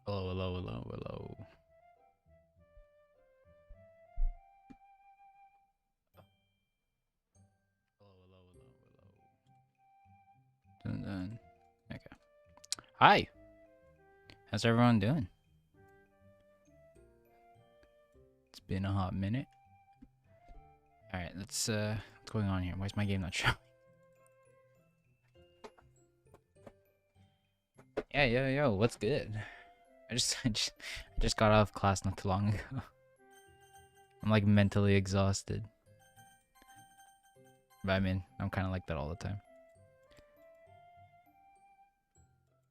Hello, hello, hello, hello. Hello, hello, hello, hello. Dun, dun. Okay. Hi. How's everyone doing? It's been a hot minute. All right, what's going on here? Why is my game not showing? Yeah, yo, what's good? I just got out of class not too long ago. I'm like mentally exhausted. But I mean, I'm kind of like that all the time.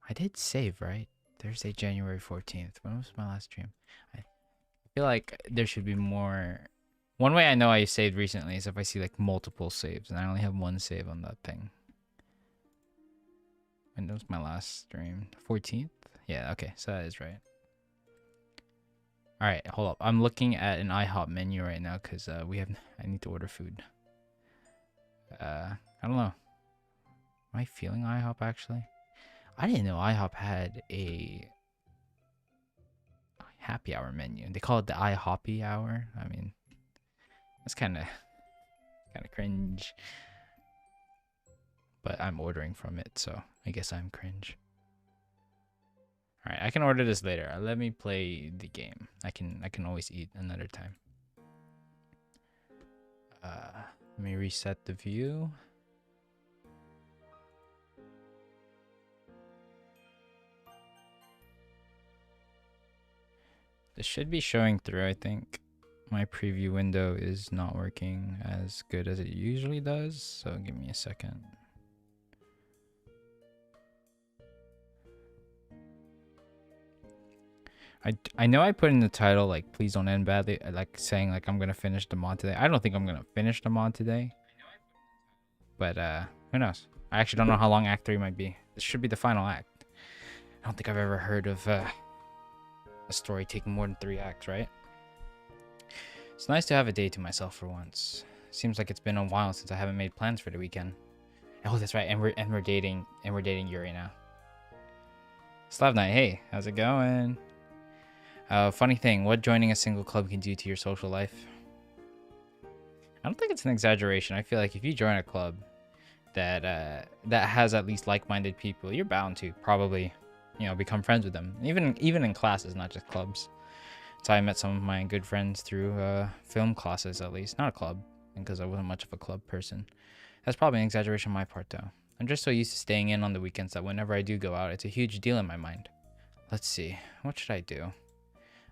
I did save, right? Thursday, January 14th. When was my last stream? I feel like there should be more. One way I know I saved recently is if I see like multiple saves, and I only have one save on that thing. When was my last stream? 14th? Yeah, okay, so that is right. All right, hold up. I'm looking at an IHOP menu right now because I need to order food. I don't know. Am I feeling IHOP actually? I didn't know IHOP had a happy hour menu. They call it the IHOPy hour. I mean, that's kind of cringe. But I'm ordering from it, so I guess I'm cringe. All right, I can order this later. Let me play the game. I can always eat another time. Let me reset the view. This should be showing through, I think. My preview window is not working as good as it usually does, so give me a second. I know I put in the title like please don't end badly, like saying like I'm gonna finish the mod today. I don't think I'm gonna finish the mod today, but who knows? I actually don't know how long Act 3 might be. This should be the final act. I don't think I've ever heard of a story taking more than 3 acts, right? It's nice to have a day to myself for once. Seems like it's been a while since I haven't made plans for the weekend. Oh, that's right, and we're dating Yuri now. Slav Night, hey, how's it going? Funny thing, what joining a single club can do to your social life? I don't think it's an exaggeration. I feel like if you join a club that has at least like-minded people, you're bound to probably, become friends with them. Even in classes, not just clubs. So I met some of my good friends through film classes, at least, not a club, because I wasn't much of a club person. That's probably an exaggeration on my part, though. I'm just so used to staying in on the weekends that whenever I do go out, it's a huge deal in my mind. Let's see, what should I do?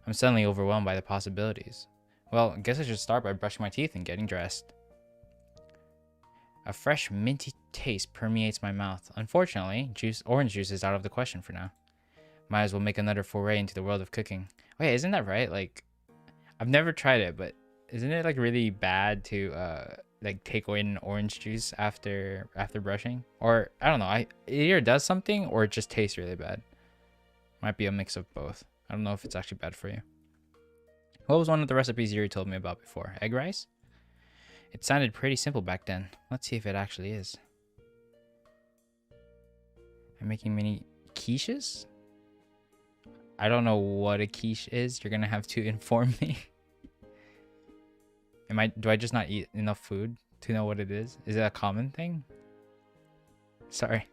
I'm suddenly overwhelmed by the possibilities. Well, I guess I should start by brushing my teeth and getting dressed. A fresh, minty taste permeates my mouth. Unfortunately, orange juice is out of the question for now. Might as well make another foray into the world of cooking. Wait, isn't that right? Like, I've never tried it, but isn't it like really bad to like take away an orange juice after brushing? Or I don't know. It either does something or it just tastes really bad. Might be a mix of both. I don't know if it's actually bad for you. What was one of the recipes Yuri told me about before? Egg rice? It sounded pretty simple back then. Let's see if it actually is. I'm making mini quiches? I don't know what a quiche is. You're gonna have to inform me. Do I just not eat enough food to know what it is? Is it a common thing? Sorry.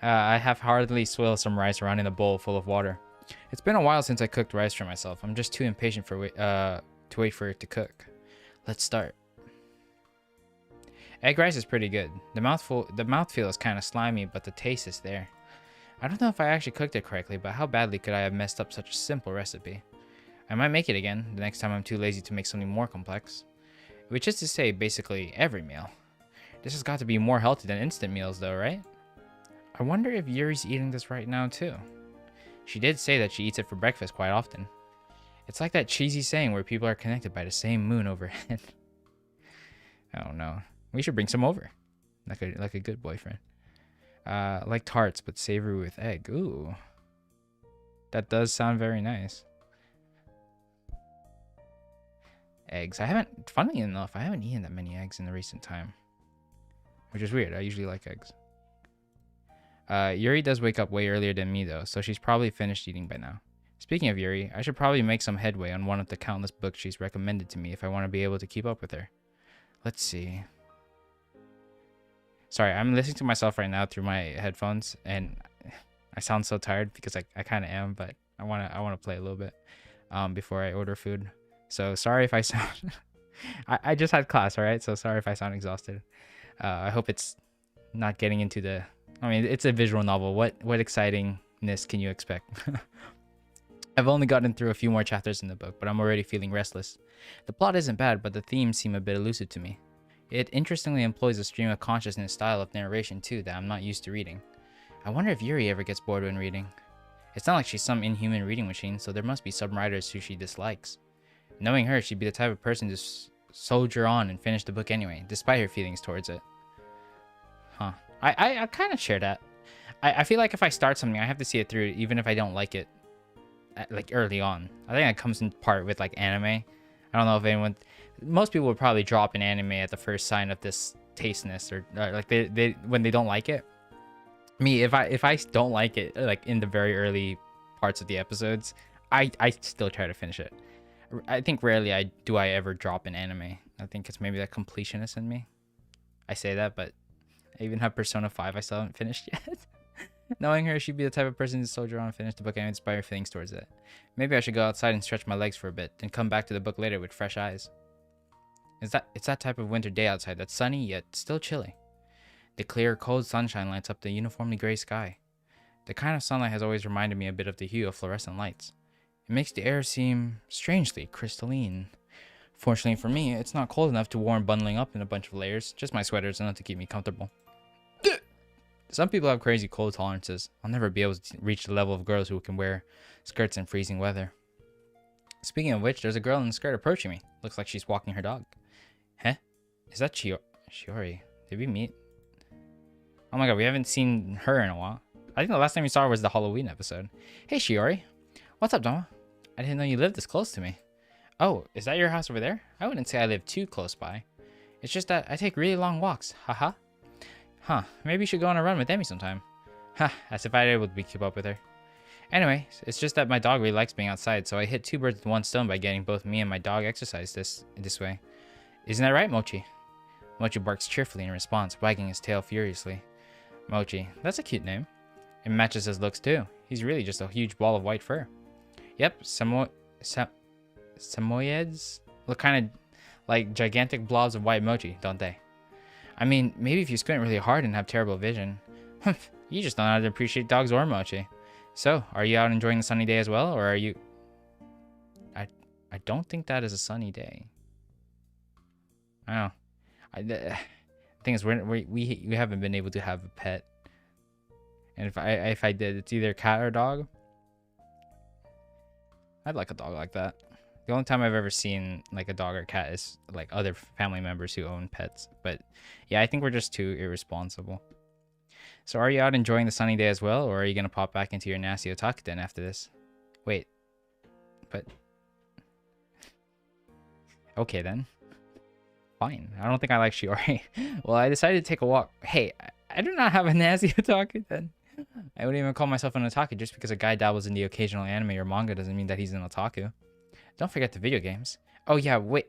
I have hardly swilled some rice around in a bowl full of water. It's been a while since I cooked rice for myself. I'm just too impatient to wait for it to cook. Let's start. Egg rice is pretty good. The mouthfeel is kind of slimy, but the taste is there. I don't know if I actually cooked it correctly, but how badly could I have messed up such a simple recipe? I might make it again the next time I'm too lazy to make something more complex. Which is to say, basically every meal. This has got to be more healthy than instant meals though, right? I wonder if Yuri's eating this right now too. She did say that she eats it for breakfast quite often. It's like that cheesy saying where people are connected by the same moon overhead. I don't know. We should bring some over. Like a good boyfriend. Like tarts, but savory with egg. Ooh. That does sound very nice. Eggs. Funnily enough, I haven't eaten that many eggs in the recent time. Which is weird. I usually like eggs. Yuri does wake up way earlier than me though, so she's probably finished eating by now. Speaking of Yuri, I should probably make some headway on one of the countless books she's recommended to me if I want to be able to keep up with her. Let's see. Sorry, I'm listening to myself right now through my headphones, and I sound so tired because I kind of am, but I wanna play a little bit before I order food. So sorry if I sound. I just had class, all right? So sorry if I sound exhausted. I hope it's not getting into the. I mean, it's a visual novel. What excitingness can you expect? I've only gotten through a few more chapters in the book, but I'm already feeling restless. The plot isn't bad, but the themes seem a bit elusive to me. It interestingly employs a stream of consciousness style of narration too that I'm not used to reading. I wonder if Yuri ever gets bored when reading. It's not like she's some inhuman reading machine, so there must be some writers who she dislikes. Knowing her, she'd be the type of person to soldier on and finish the book anyway, despite her feelings towards it. Huh. I kind of share that. I feel like if I start something, I have to see it through, even if I don't like it, like early on. I think that comes in part with like anime. I don't know if anyone, most people would probably drop an anime at the first sign of this tasteness, or like they when they don't like it. Me, if I don't like it, like in the very early parts of the episodes, I still try to finish it. I think rarely I ever drop an anime. I think it's maybe that completionist in me. I say that, but I even have Persona 5 I still haven't finished yet. Knowing her, she'd be the type of person to soldier on and finish the book and inspire feelings towards it. Maybe I should go outside and stretch my legs for a bit, then come back to the book later with fresh eyes. It's that type of winter day outside that's sunny yet still chilly. The clear, cold sunshine lights up the uniformly gray sky. The kind of sunlight has always reminded me a bit of the hue of fluorescent lights. It makes the air seem strangely crystalline. Fortunately for me, it's not cold enough to warrant bundling up in a bunch of layers, just my sweaters enough to keep me comfortable. Some people have crazy cold tolerances. I'll never be able to reach the level of girls who can wear skirts in freezing weather. Speaking of which, there's a girl in a skirt approaching me. Looks like she's walking her dog. Huh? Is that Shiori? Did we meet? Oh my god, we haven't seen her in a while. I think the last time we saw her was the Halloween episode. Hey Shiori. What's up, Domo? I didn't know you lived this close to me. Oh, is that your house over there? I wouldn't say I live too close by. It's just that I take really long walks. Haha. Huh, maybe you should go on a run with Emmy sometime. Ha, as if I'd able to keep up with her. Anyway, it's just that my dog really likes being outside, so I hit two birds with one stone by getting both me and my dog exercise this way. Isn't that right, Mochi? Mochi barks cheerfully in response, wagging his tail furiously. Mochi, that's a cute name. It matches his looks too. He's really just a huge ball of white fur. Yep, Samoyeds look kind of like gigantic blobs of white mochi, don't they? I mean, maybe if you squint really hard and have terrible vision. You just don't know how to appreciate dogs or mochi. So, are you out enjoying the sunny day as well, or are you... I don't think that is a sunny day. I don't know. The thing is, we haven't been able to have a pet. And if I did, it's either cat or dog. I'd like a dog like that. The only time I've ever seen like a dog or cat is like other family members who own pets. But yeah, I think we're just too irresponsible. So are you out enjoying the sunny day as well, or are you gonna pop back into your nasty otaku den after this? Wait, but okay then. Fine. I don't think I like Shiori. Well, I decided to take a walk. Hey, I do not have a nasty otaku den. I wouldn't even call myself an otaku. Just because a guy dabbles in the occasional anime or manga doesn't mean that he's an otaku. Don't forget the video games. Oh yeah, wait.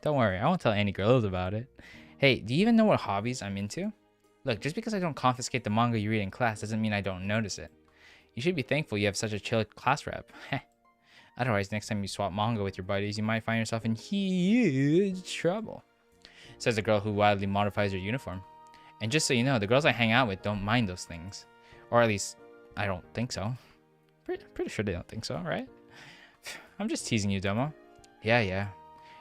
Don't worry, I won't tell any girls about it. Hey, do you even know what hobbies I'm into? Look, just because I don't confiscate the manga you read in class doesn't mean I don't notice it. You should be thankful you have such a chill class rep. Otherwise, next time you swap manga with your buddies, you might find yourself in huge trouble. Says the girl who wildly modifies her uniform. And just so you know, the girls I hang out with don't mind those things. Or at least, I don't think so. Pretty sure they don't think so, right? I'm just teasing you, Domo. Yeah.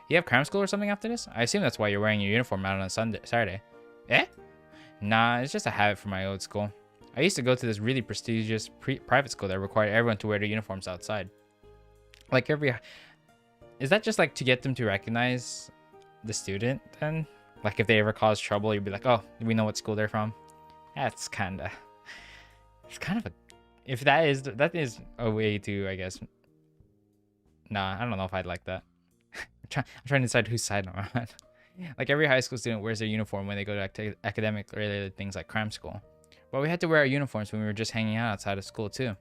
You have cram school or something after this? I assume that's why you're wearing your uniform out on Saturday. Eh? Nah, it's just a habit from my old school. I used to go to this really prestigious private school that required everyone to wear their uniforms outside. Like is that just like to get them to recognize the student then? Like if they ever cause trouble, you'd be like, oh, we know what school they're from. It's kind of a, if that is a way to, I guess. Nah, I don't know if I'd like that. I'm trying to decide whose side I'm on. Like every high school student wears their uniform when they go to academic related things like cram school. But we had to wear our uniforms when we were just hanging out outside of school too.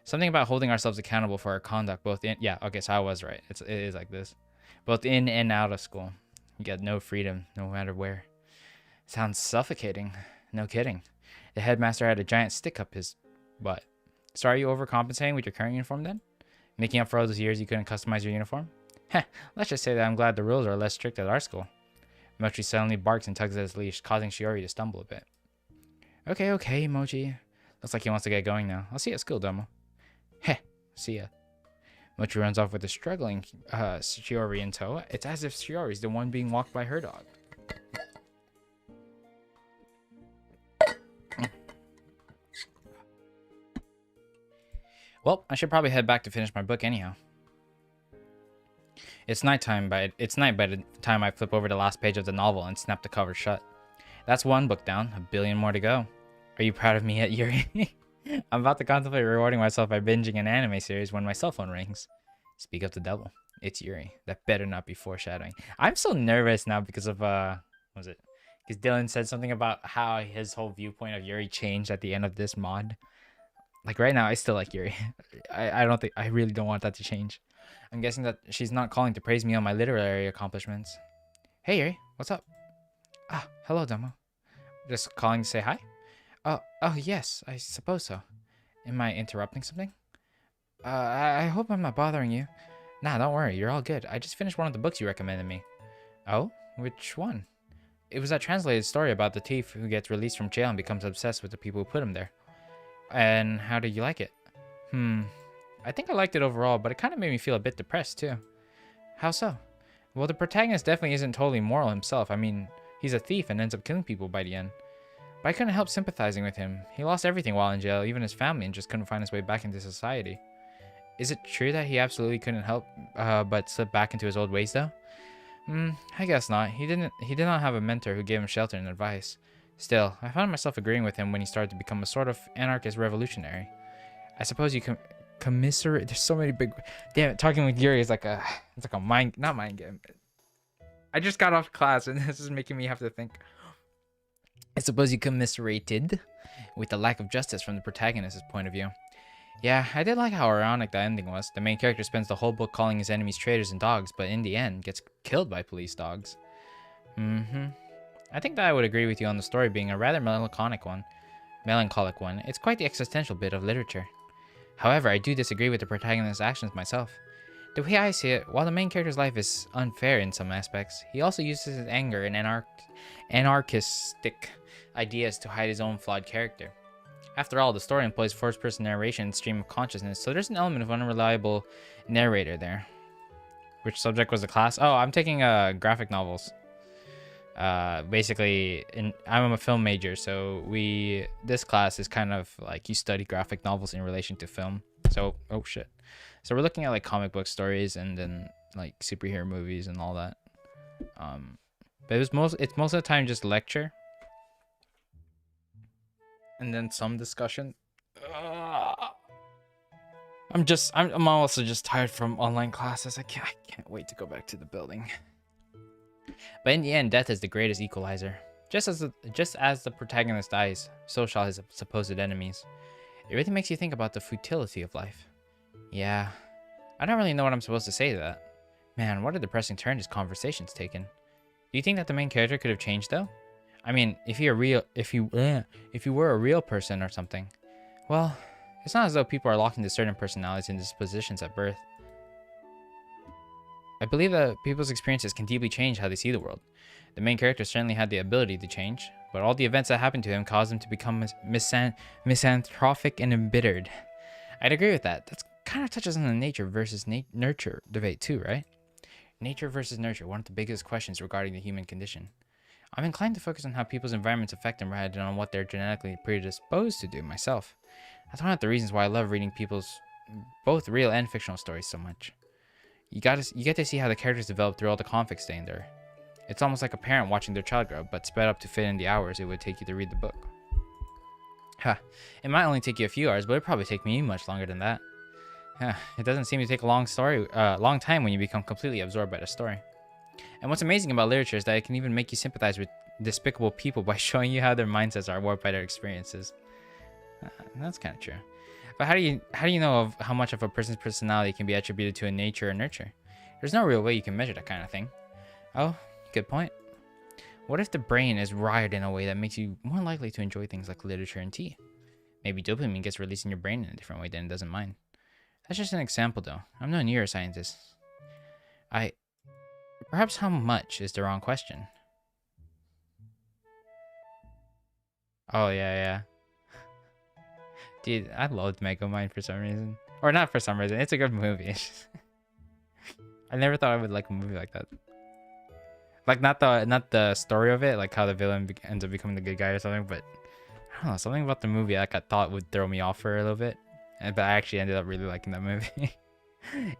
Something about holding ourselves accountable for our conduct, both in yeah, okay, so I was right. It is like this, both in and out of school. You get no freedom, no matter where. Sounds suffocating. No kidding. The headmaster had a giant stick up his butt. So are you overcompensating with your current uniform then? Making up for all those years you couldn't customize your uniform? Heh, let's just say that I'm glad the rules are less strict at our school. Mochi suddenly barks and tugs at his leash, causing Shiori to stumble a bit. Okay, Mochi. Looks like he wants to get going now. I'll see you at school, Domo. Heh, see ya. Mochi runs off with a struggling Shiori in tow. It's as if Shiori's the one being walked by her dog. Well, I should probably head back to finish my book anyhow. It's night by the time I flip over the last page of the novel and snap the cover shut. That's one book down, a billion more to go. Are you proud of me yet, Yuri? I'm about to contemplate rewarding myself by binging an anime series when my cell phone rings. Speak of the devil. It's Yuri. That better not be foreshadowing. I'm so nervous now because of, what was it? Because Dylan said something about how his whole viewpoint of Yuri changed at the end of this mod. Like right now, I still like Yuri. I really don't want that to change. I'm guessing that she's not calling to praise me on my literary accomplishments. Hey Yuri, what's up? Ah, hello Domo. Just calling to say hi? Oh yes, I suppose so. Am I interrupting something? I hope I'm not bothering you. Nah, don't worry, you're all good. I just finished one of the books you recommended me. Oh? Which one? It was that translated story about the thief who gets released from jail and becomes obsessed with the people who put him there. And how did you like it? I think I liked it overall, but it kind of made me feel a bit depressed too. How so? Well, the protagonist definitely isn't totally moral himself. I mean, he's a thief and ends up killing people by the end. But I couldn't help sympathizing with him. He lost everything while in jail, even his family, and just couldn't find his way back into society. Is it true that he absolutely couldn't help but slip back into his old ways though? I guess not. He did not have a mentor who gave him shelter and advice. Still, I found myself agreeing with him when he started to become a sort of anarchist revolutionary. I suppose you can commiserate. There's so many big. Damn it, talking with Yuri is like a. It's like a mind. Not mind game. I just got off class and this is making me have to think. I suppose you commiserated with the lack of justice from the protagonist's point of view. Yeah, I did like how ironic the ending was. The main character spends the whole book calling his enemies traitors and dogs, but in the end gets killed by police dogs. I think that I would agree with you on the story being a rather melancholic one. It's quite the existential bit of literature. However, I do disagree with the protagonist's actions myself. The way I see it, while the main character's life is unfair in some aspects, he also uses his anger and anarchistic ideas to hide his own flawed character. After all, the story employs first-person narration and stream of consciousness, so there's an element of unreliable narrator there. Which subject was the class? Oh, I'm taking graphic novels. Basically, I'm a film major, so this class is kind of like you study graphic novels in relation to film. So, oh shit. So we're looking at like comic book stories and then like superhero movies and all that. But it's most of the time just lecture. And then some discussion. I'm also just tired from online classes. I can't wait to go back to the building. But in the end, death is the greatest equalizer. Just as the protagonist dies, so shall his supposed enemies. It really makes you think about the futility of life. Yeah, I don't really know what I'm supposed to say to that. Man, what a depressing turn this conversation's taken. Do you think that the main character could have changed though? I mean, if you were a real person or something. Well, it's not as though people are locked into certain personalities and dispositions at birth. I believe that people's experiences can deeply change how they see the world. The main character certainly had the ability to change, but all the events that happened to him caused him to become misanthropic and embittered. I'd agree with that. That kind of touches on the nature versus nurture debate too, right? Nature versus nurture, one of the biggest questions regarding the human condition. I'm inclined to focus on how people's environments affect them rather than on what they're genetically predisposed to do myself. That's one of the reasons why I love reading people's both real and fictional stories so much. You get to see how the characters develop through all the conflicts they endure. It's almost like a parent watching their child grow, but sped up to fit in the hours it would take you to read the book. It might only take you a few hours, but it'd probably take me much longer than that. It doesn't seem to take a long time when you become completely absorbed by the story. And what's amazing about literature is that it can even make you sympathize with despicable people by showing you how their mindsets are warped by their experiences. That's kind of true. But how do you know of how much of a person's personality can be attributed to a nature or nurture? There's no real way you can measure that kind of thing. Oh, good point. What if the brain is wired in a way that makes you more likely to enjoy things like literature and tea? Maybe dopamine gets released in your brain in a different way than it does in mine. That's just an example, though. I'm no neuroscientist. Perhaps how much is the wrong question. Oh, yeah. Dude, I loved Megamind for some reason. Or not for some reason. It's a good movie. I never thought I would like a movie like that. Like, not the story of it, like how the villain ends up becoming the good guy or something, but I don't know, something about the movie like I thought would throw me off for a little bit. But I actually ended up really liking that movie.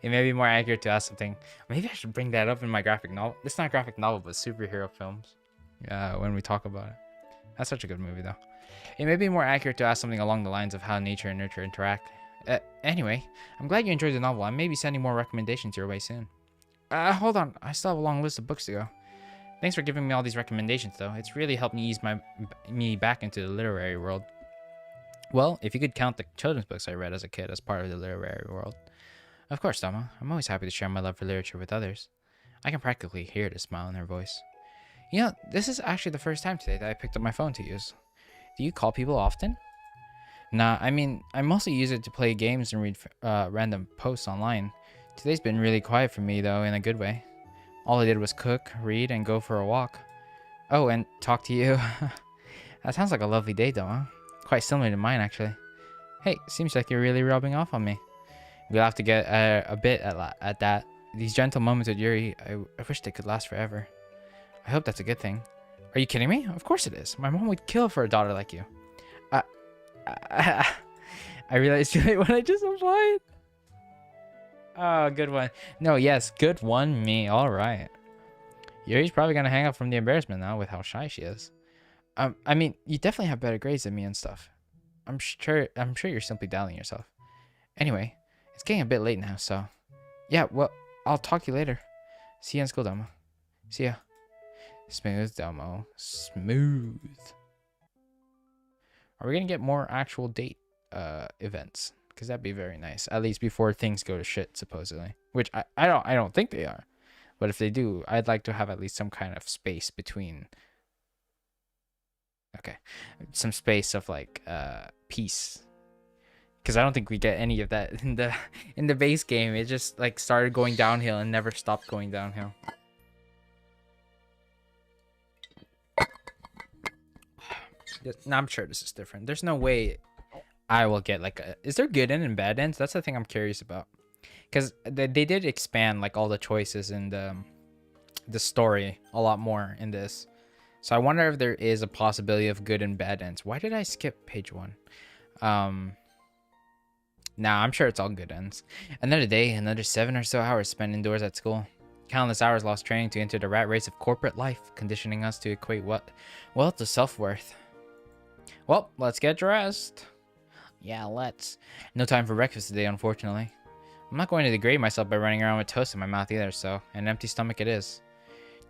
It may be more accurate to ask something. Maybe I should bring that up in my graphic novel. It's not graphic novel, but superhero films. When we talk about it. That's such a good movie, though. It may be more accurate to ask something along the lines of how nature and nurture interact. Anyway, I'm glad you enjoyed the novel. I may be sending more recommendations your way soon. Hold on. I still have a long list of books to go. Thanks for giving me all these recommendations, though. It's really helped me ease me back into the literary world. Well, if you could count the children's books I read as a kid as part of the literary world. Of course, Dama. I'm always happy to share my love for literature with others. I can practically hear the smile in her voice. You know, this is actually the first time today that I picked up my phone to use. Do you call people often? Nah, I mean, I mostly use it to play games and read random posts online. Today's been really quiet for me, though, in a good way. All I did was cook, read, and go for a walk. Oh, and talk to you. That sounds like a lovely day, Dama. Quite similar to mine, actually. Hey, seems like you're really rubbing off on me. We'll have to get a bit at that. These gentle moments with Yuri, I wish they could last forever. I hope that's a good thing. Are you kidding me? Of course it is. My mom would kill for a daughter like you. I realized too late when I just applied. Oh, good one. No, yes, good one, me. All right. Yuri's probably gonna hang up from the embarrassment now with how shy she is. I mean, you definitely have better grades than me and stuff. I'm sure you're simply doubting yourself. Anyway, it's getting a bit late now, so yeah. Well, I'll talk to you later. See you in school, Domo. See ya. Smooth, Domo. Smooth. Are we gonna get more actual date events? Because that'd be very nice. At least before things go to shit, supposedly. Which I don't think they are. But if they do, I'd like to have at least some kind of space between. Okay, some space of like peace. Because I don't think we get any of that in the base game. It just like started going downhill and never stopped going downhill. Now, I'm sure this is different. There's no way I will get like a... Is there good end and bad ends? That's the thing I'm curious about. Because they did expand like all the choices in the story a lot more in this. So I wonder if there is a possibility of good and bad ends. Why did I skip page 1? Nah, I'm sure it's all good ends. Another day, another 7 or so hours spent indoors at school. Countless hours lost training to enter the rat race of corporate life, conditioning us to equate wealth to self-worth. Well, let's get dressed. Yeah, let's. No time for breakfast today, unfortunately. I'm not going to degrade myself by running around with toast in my mouth either, so an empty stomach it is.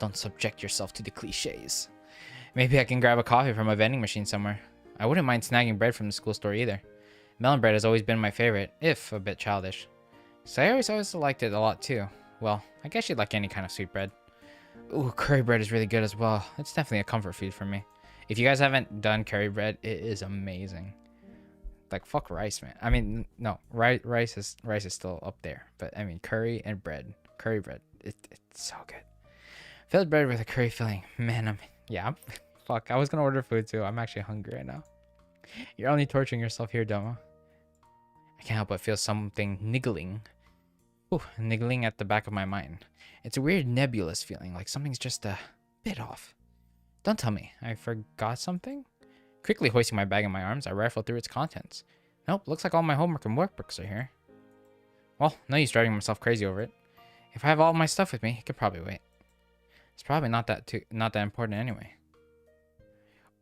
Don't subject yourself to the cliches. Maybe I can grab a coffee from a vending machine somewhere. I wouldn't mind snagging bread from the school store either. Melon bread has always been my favorite, if a bit childish. Sayori's always liked it a lot too. Well, I guess she'd like any kind of sweet bread. Ooh, curry bread is really good as well. It's definitely a comfort food for me. If you guys haven't done curry bread, it is amazing. Like, fuck rice, man. I mean, no, rice is still up there. But, I mean, curry bread, it's so good. Filled bread with a curry filling. Man, fuck, I was gonna order food too. I'm actually hungry right now. You're only torturing yourself here, Domo. I can't help but feel something niggling. Ooh, niggling at the back of my mind. It's a weird nebulous feeling, like something's just a bit off. Don't tell me, I forgot something? Quickly hoisting my bag in my arms, I rifled through its contents. Nope, looks like all my homework and workbooks are here. Well, no use driving myself crazy over it. If I have all my stuff with me, it could probably wait. It's probably not that important anyway.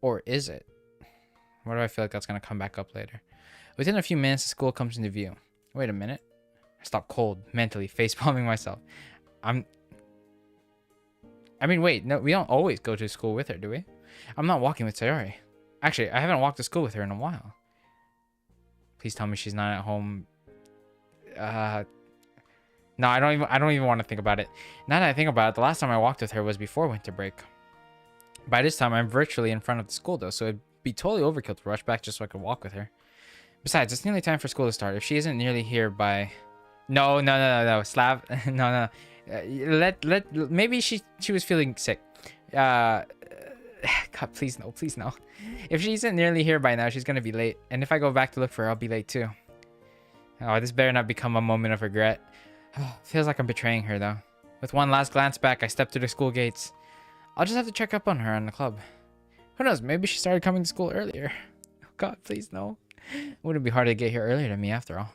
Or is it? Why do I feel like that's gonna come back up later? Within a few minutes, the school comes into view. Wait a minute. I stop cold, mentally face-palming myself. I mean, wait, no, we don't always go to school with her, do we? I'm not walking with Sayori. Actually, I haven't walked to school with her in a while. Please tell me she's not at home. No, I don't even want to think about it. Now that I think about it, the last time I walked with her was before winter break. By this time, I'm virtually in front of the school though, so it'd be totally overkill to rush back just so I could walk with her. Besides, it's nearly time for school to start. If she isn't nearly here by... No, Slav. No. Maybe she was feeling sick. God, please no. If she isn't nearly here by now, she's gonna be late. And if I go back to look for her, I'll be late too. Oh, this better not become a moment of regret. Feels like I'm betraying her though. With one last glance back, I step through the school gates. I'll just have to check up on her in the club. Who knows, maybe she started coming to school earlier. Oh God, please no. Wouldn't it be hard to get here earlier than me after all?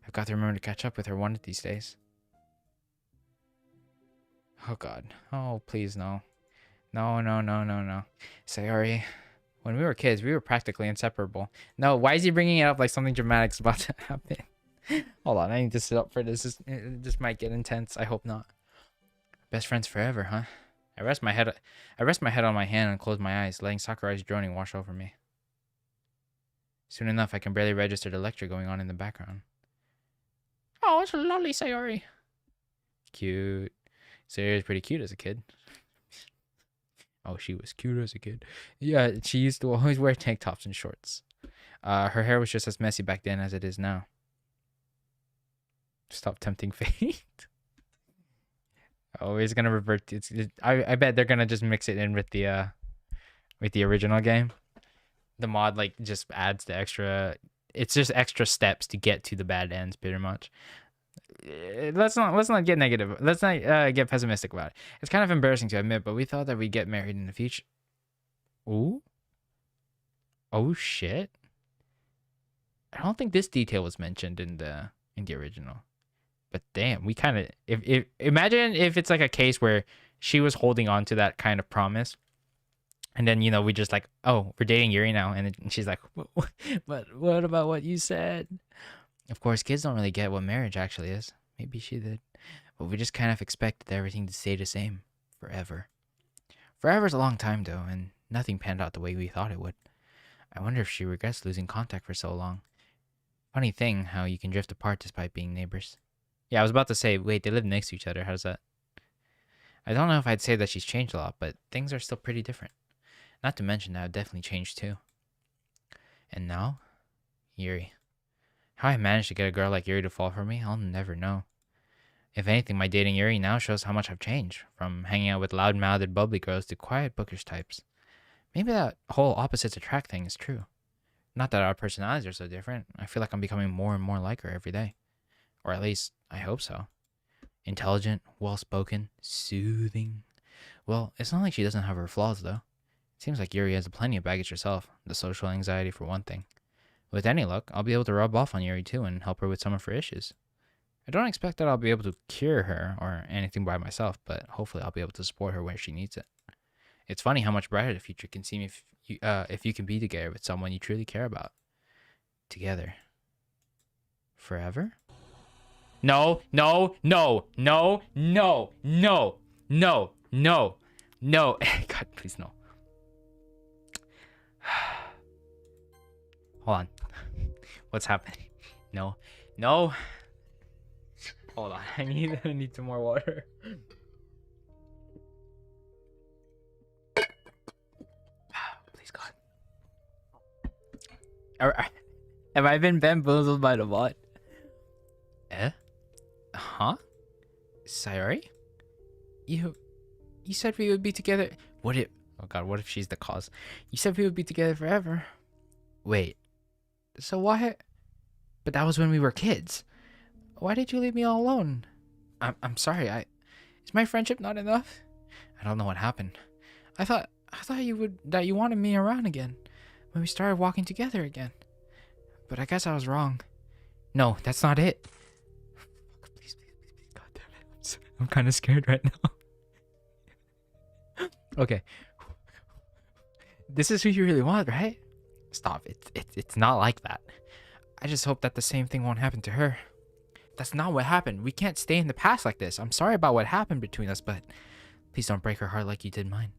I've got to remember to catch up with her one of these days. Oh God. Oh, please no. No. Sayori. When we were kids, we were practically inseparable. No, why is he bringing it up like something dramatic's about to happen? Hold on, I need to sit up for this. This might get intense. I hope not. Best friends forever, huh? I rest my head on my hand and close my eyes, letting Sakurai's droning wash over me. Soon enough, I can barely register the lecture going on in the background. Oh, it's lovely, Sayori. Cute. Sayori's pretty cute as a kid. Oh, she was cute as a kid. Yeah, she used to always wear tank tops and shorts. Her hair was just as messy back then as it is now. Stop tempting fate. Oh, it's gonna revert. I bet they're gonna just mix it in with the original game. The mod like just adds the extra. It's just extra steps to get to the bad ends, pretty much. Let's not get negative. Let's not get pessimistic about it. It's kind of embarrassing to admit, but we thought that we'd get married in the future. Ooh. Oh shit. I don't think this detail was mentioned in the original. But damn, we kind of if imagine if it's like a case where she was holding on to that kind of promise, and then we just like, oh, we're dating Yuri now, and she's like, but what about what you said? Of course, kids don't really get what marriage actually is. Maybe she did, but we just kind of expected everything to stay the same forever. Forever's a long time though, and nothing panned out the way we thought it would. I wonder if she regrets losing contact for so long. Funny thing how you can drift apart despite being neighbors. Yeah, I was about to say, wait, they live next to each other. How's that? I don't know if I'd say that she's changed a lot, but things are still pretty different. Not to mention that I've definitely changed too. And now, Yuri. How I managed to get a girl like Yuri to fall for me, I'll never know. If anything, my dating Yuri now shows how much I've changed, from hanging out with loud-mouthed bubbly girls to quiet bookish types. Maybe that whole opposites attract thing is true. Not that our personalities are so different. I feel like I'm becoming more and more like her every day. Or at least, I hope so. Intelligent, well-spoken, soothing. Well, it's not like she doesn't have her flaws, though. It seems like Yuri has plenty of baggage herself, the social anxiety for one thing. With any luck, I'll be able to rub off on Yuri too and help her with some of her issues. I don't expect that I'll be able to cure her or anything by myself, but hopefully I'll be able to support her where she needs it. It's funny how much brighter the future can seem if you can be together with someone you truly care about. Together. Forever? No. God, please no. Hold on. What's happening? No. Hold on. I need some more water. Please, God. Have I been bamboozled by the bot? Huh? Sayori? You said we would be together. Oh God, what if she's the cause? You said we would be together forever. Wait. So why? But that was when we were kids. Why did you leave me all alone? I'm sorry. Is my friendship not enough? I don't know what happened. I thought you wanted me around again when we started walking together again. But I guess I was wrong. No, that's not it. Please. God damn it. I'm kind of scared right now. Okay. This is who you really want, right? Stop. It's not like that. I just hope that the same thing won't happen to her. That's not what happened. We can't stay in the past like this. I'm sorry about what happened between us, but please don't break her heart like you did mine.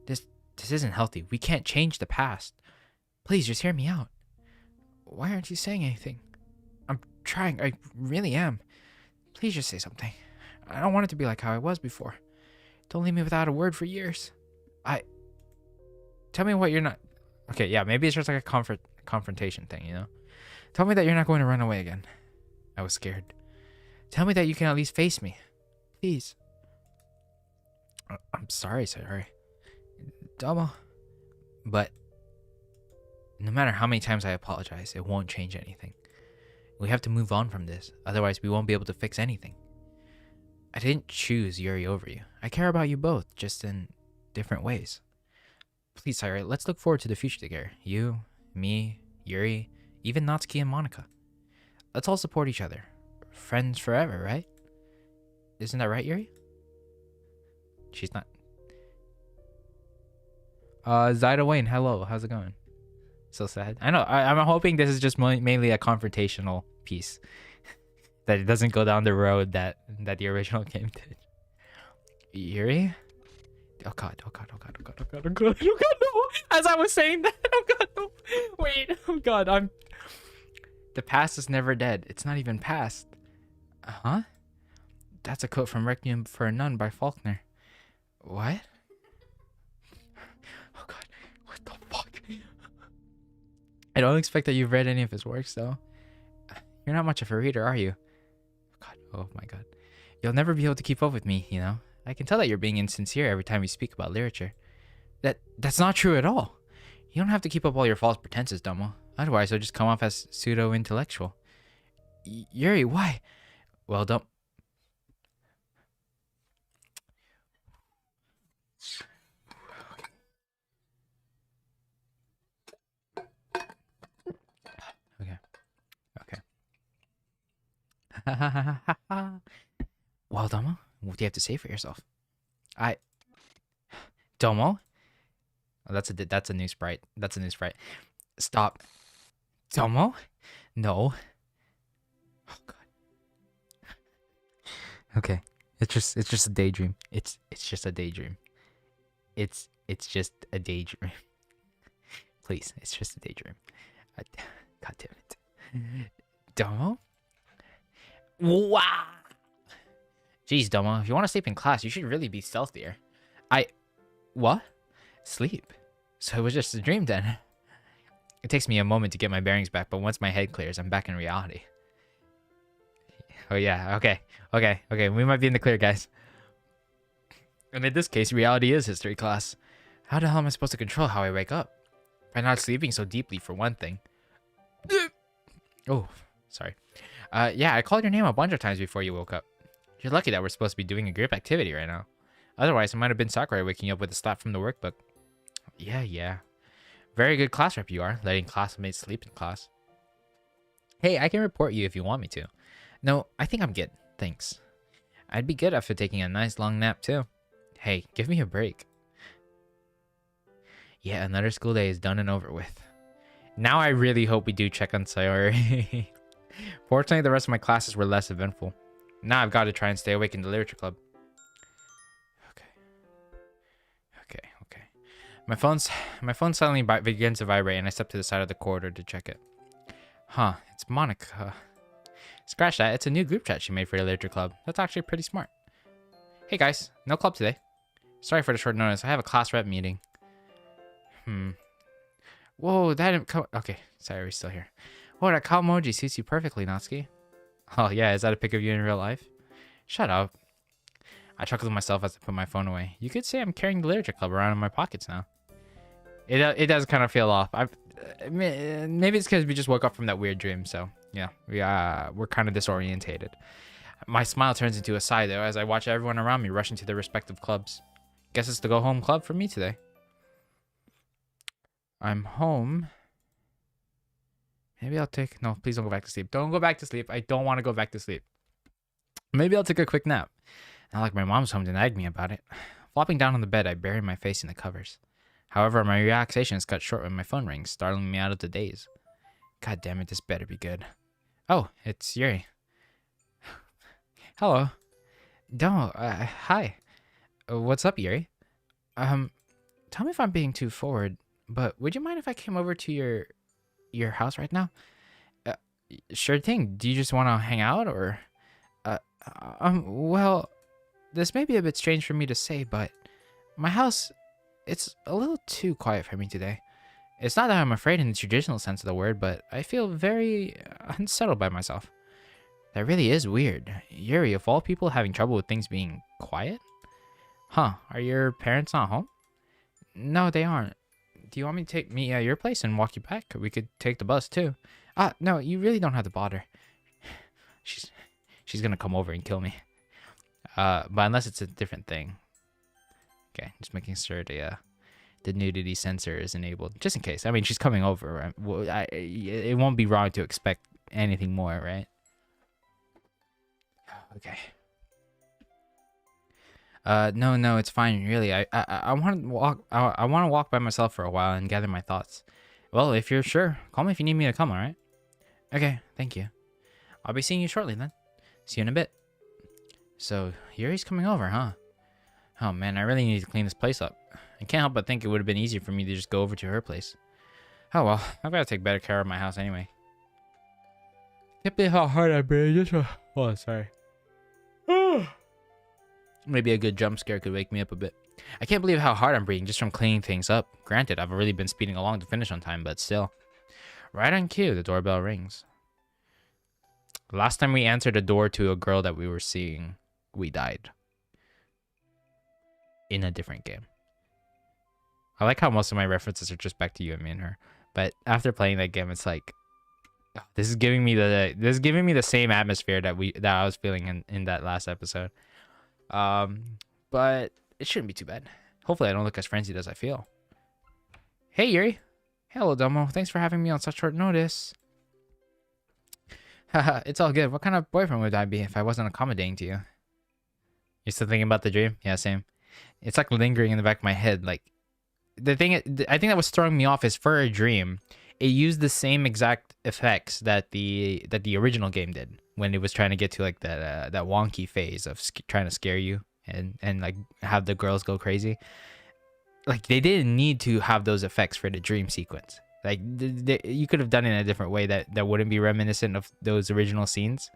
This isn't healthy. We can't change the past. Please just hear me out. Why aren't you saying anything? I'm trying. I really am. Please just say something. I don't want it to be like how I was before. Don't leave me without a word for years. Tell me what you're not... Okay, yeah, maybe it's just like a confrontation thing, you know? Tell me that you're not going to run away again. I was scared. Tell me that you can at least face me. Please. I'm sorry, Sayori. Domo. But no matter how many times I apologize, it won't change anything. We have to move on from this. Otherwise, we won't be able to fix anything. I didn't choose Yuri over you. I care about you both, just in different ways. Please, Sayori, let's look forward to the future together. You, me, Yuri, even Natsuki and Monica. Let's all support each other. Friends forever, right? Isn't that right, Yuri? She's not. Zyda Wayne, hello. How's it going? So sad. I know. I'm hoping this is just mainly a confrontational piece. That it doesn't go down the road that the original game did. Yuri? Oh god, oh god, oh god, oh god, oh god, oh god, oh god, no! As I was saying that, oh god, no! Wait, oh god, The past is never dead. It's not even past. Huh? That's a quote from Requiem for a Nun by Faulkner. What? Oh god, what the fuck? I don't expect that you've read any of his works, though. You're not much of a reader, are you? God, oh my god. You'll never be able to keep up with me, you know? I can tell that you're being insincere every time you speak about literature. That's not true at all. You don't have to keep up all your false pretenses, Domo. Otherwise, you'll just come off as pseudo-intellectual. Yuri, why? Well, don't... Okay. Well, Domo, what do you have to say for yourself? Domo? Oh, that's a new sprite. That's a new sprite. Stop. Domo? No. Oh god. Okay. It's just a daydream. It's just a daydream. It's just a daydream. Please, it's just a daydream. God damn it. Domo? Wow. Jeez, Domo, if you want to sleep in class, you should really be stealthier. What? Sleep? So it was just a dream then. It takes me a moment to get my bearings back, but once my head clears, I'm back in reality. Oh yeah, okay. We might be in the clear, guys. And in this case, reality is history class. How the hell am I supposed to control how I wake up? By not sleeping so deeply, for one thing. Oh, sorry. Yeah, I called your name a bunch of times before you woke up. You're lucky that we're supposed to be doing a group activity right now. Otherwise, it might have been Sakurai waking up with a slap from the workbook. Yeah. Very good class rep you are, letting classmates sleep in class. Hey, I can report you if you want me to. No, I think I'm good, thanks. I'd be good after taking a nice long nap too. Hey, give me a break. Yeah, another school day is done and over with. Now I really hope we do check on Sayori. Fortunately, the rest of my classes were less eventful. Now I've got to try and stay awake in the literature club. Okay. My phone suddenly begins to vibrate, and I step to the side of the corridor to check it. Huh, it's Monica. Scratch that, it's a new group chat she made for the literature club. That's actually pretty smart. Hey guys, no club today. Sorry for the short notice, I have a class rep meeting. Whoa, that didn't come... Okay, sorry, we're still here. Whoa, that cow emoji suits you perfectly, Natsuki. Oh yeah, is that a pic of you in real life? Shut up. I chuckled to myself as I put my phone away. You could say I'm carrying the literature club around in my pockets now. It does kind of feel off. Maybe it's because we just woke up from that weird dream, so yeah, we're kind of disorientated. My smile turns into a sigh though as I watch everyone around me rush into their respective clubs. Guess it's the go home club for me today. I'm home. Maybe I'll take... No, please don't go back to sleep. Don't go back to sleep. I don't want to go back to sleep. Maybe I'll take a quick nap. Not like my mom's home to nag me about it. Flopping down on the bed, I bury my face in the covers. However, my relaxation is cut short when my phone rings, startling me out of the daze. God damn it, this better be good. Oh, it's Yuri. Hello. Domo, hi. What's up, Yuri? Tell me if I'm being too forward, but would you mind if I came over to your house right now? Sure thing. Do you just want to hang out or? Uh, well, this may be a bit strange for me to say, but my house, it's a little too quiet for me today. It's not that I'm afraid in the traditional sense of the word, but I feel very unsettled by myself. That really is weird. Yuri, of all people, having trouble with things being quiet? Huh, are your parents not home? No, they aren't. Do you want me to take me at your place and walk you back? We could take the bus too. No, you really don't have to bother. She's gonna come over and kill me. But unless it's a different thing. Okay, just making sure the nudity sensor is enabled, just in case. I mean, she's coming over. Right? Well, it won't be wrong to expect anything more, right? Okay. No, it's fine. Really, I want to walk. I want to walk by myself for a while and gather my thoughts. Well, if you're sure, call me if you need me to come. All right? Okay, thank you. I'll be seeing you shortly then. See you in a bit. So Yuri's coming over, huh? Oh man, I really need to clean this place up. I can't help but think it would have been easier for me to just go over to her place. Oh well, I've got to take better care of my house anyway. Can't believe how hard I breathe. Oh, sorry. Maybe a good jump scare could wake me up a bit. I can't believe how hard I'm breathing just from cleaning things up. Granted, I've really been speeding along to finish on time, but still. Right on cue, the doorbell rings. Last time we answered a door to a girl that we were seeing, we died. In a different game. I like how most of my references are just back to you and me and her. But after playing that game, it's like, this is giving me the same atmosphere that I was feeling in that last episode. But it shouldn't be too bad. Hopefully I don't look as frenzied as I feel. Hey Yuri. Hello Domo. Thanks for having me on such short notice. Haha, it's all good. What kind of boyfriend would I be if I wasn't accommodating to you? You're still thinking about the dream? Yeah, same. It's like lingering in the back of my head. Like, I think that was throwing me off is for a dream, it used the same exact effects that the original game did when it was trying to get to like that wonky phase of trying to scare you and like have the girls go crazy. Like they didn't need to have those effects for the dream sequence. Like you could have done it in a different way that wouldn't be reminiscent of those original scenes.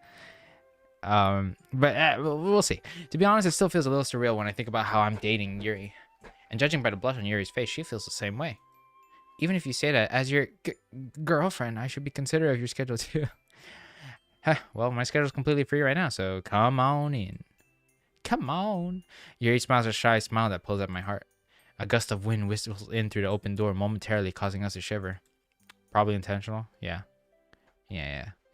But we'll see. To be honest, it still feels a little surreal when I think about how I'm dating Yuri. And judging by the blush on Yuri's face, she feels the same way. Even if you say that as your girlfriend, I should be considerate of your schedule too. Well, my schedule's completely free right now, so come on in. Come on. Yuri smiles a shy smile that pulls at my heart. A gust of wind whistles in through the open door, momentarily causing us to shiver. Probably intentional. Yeah.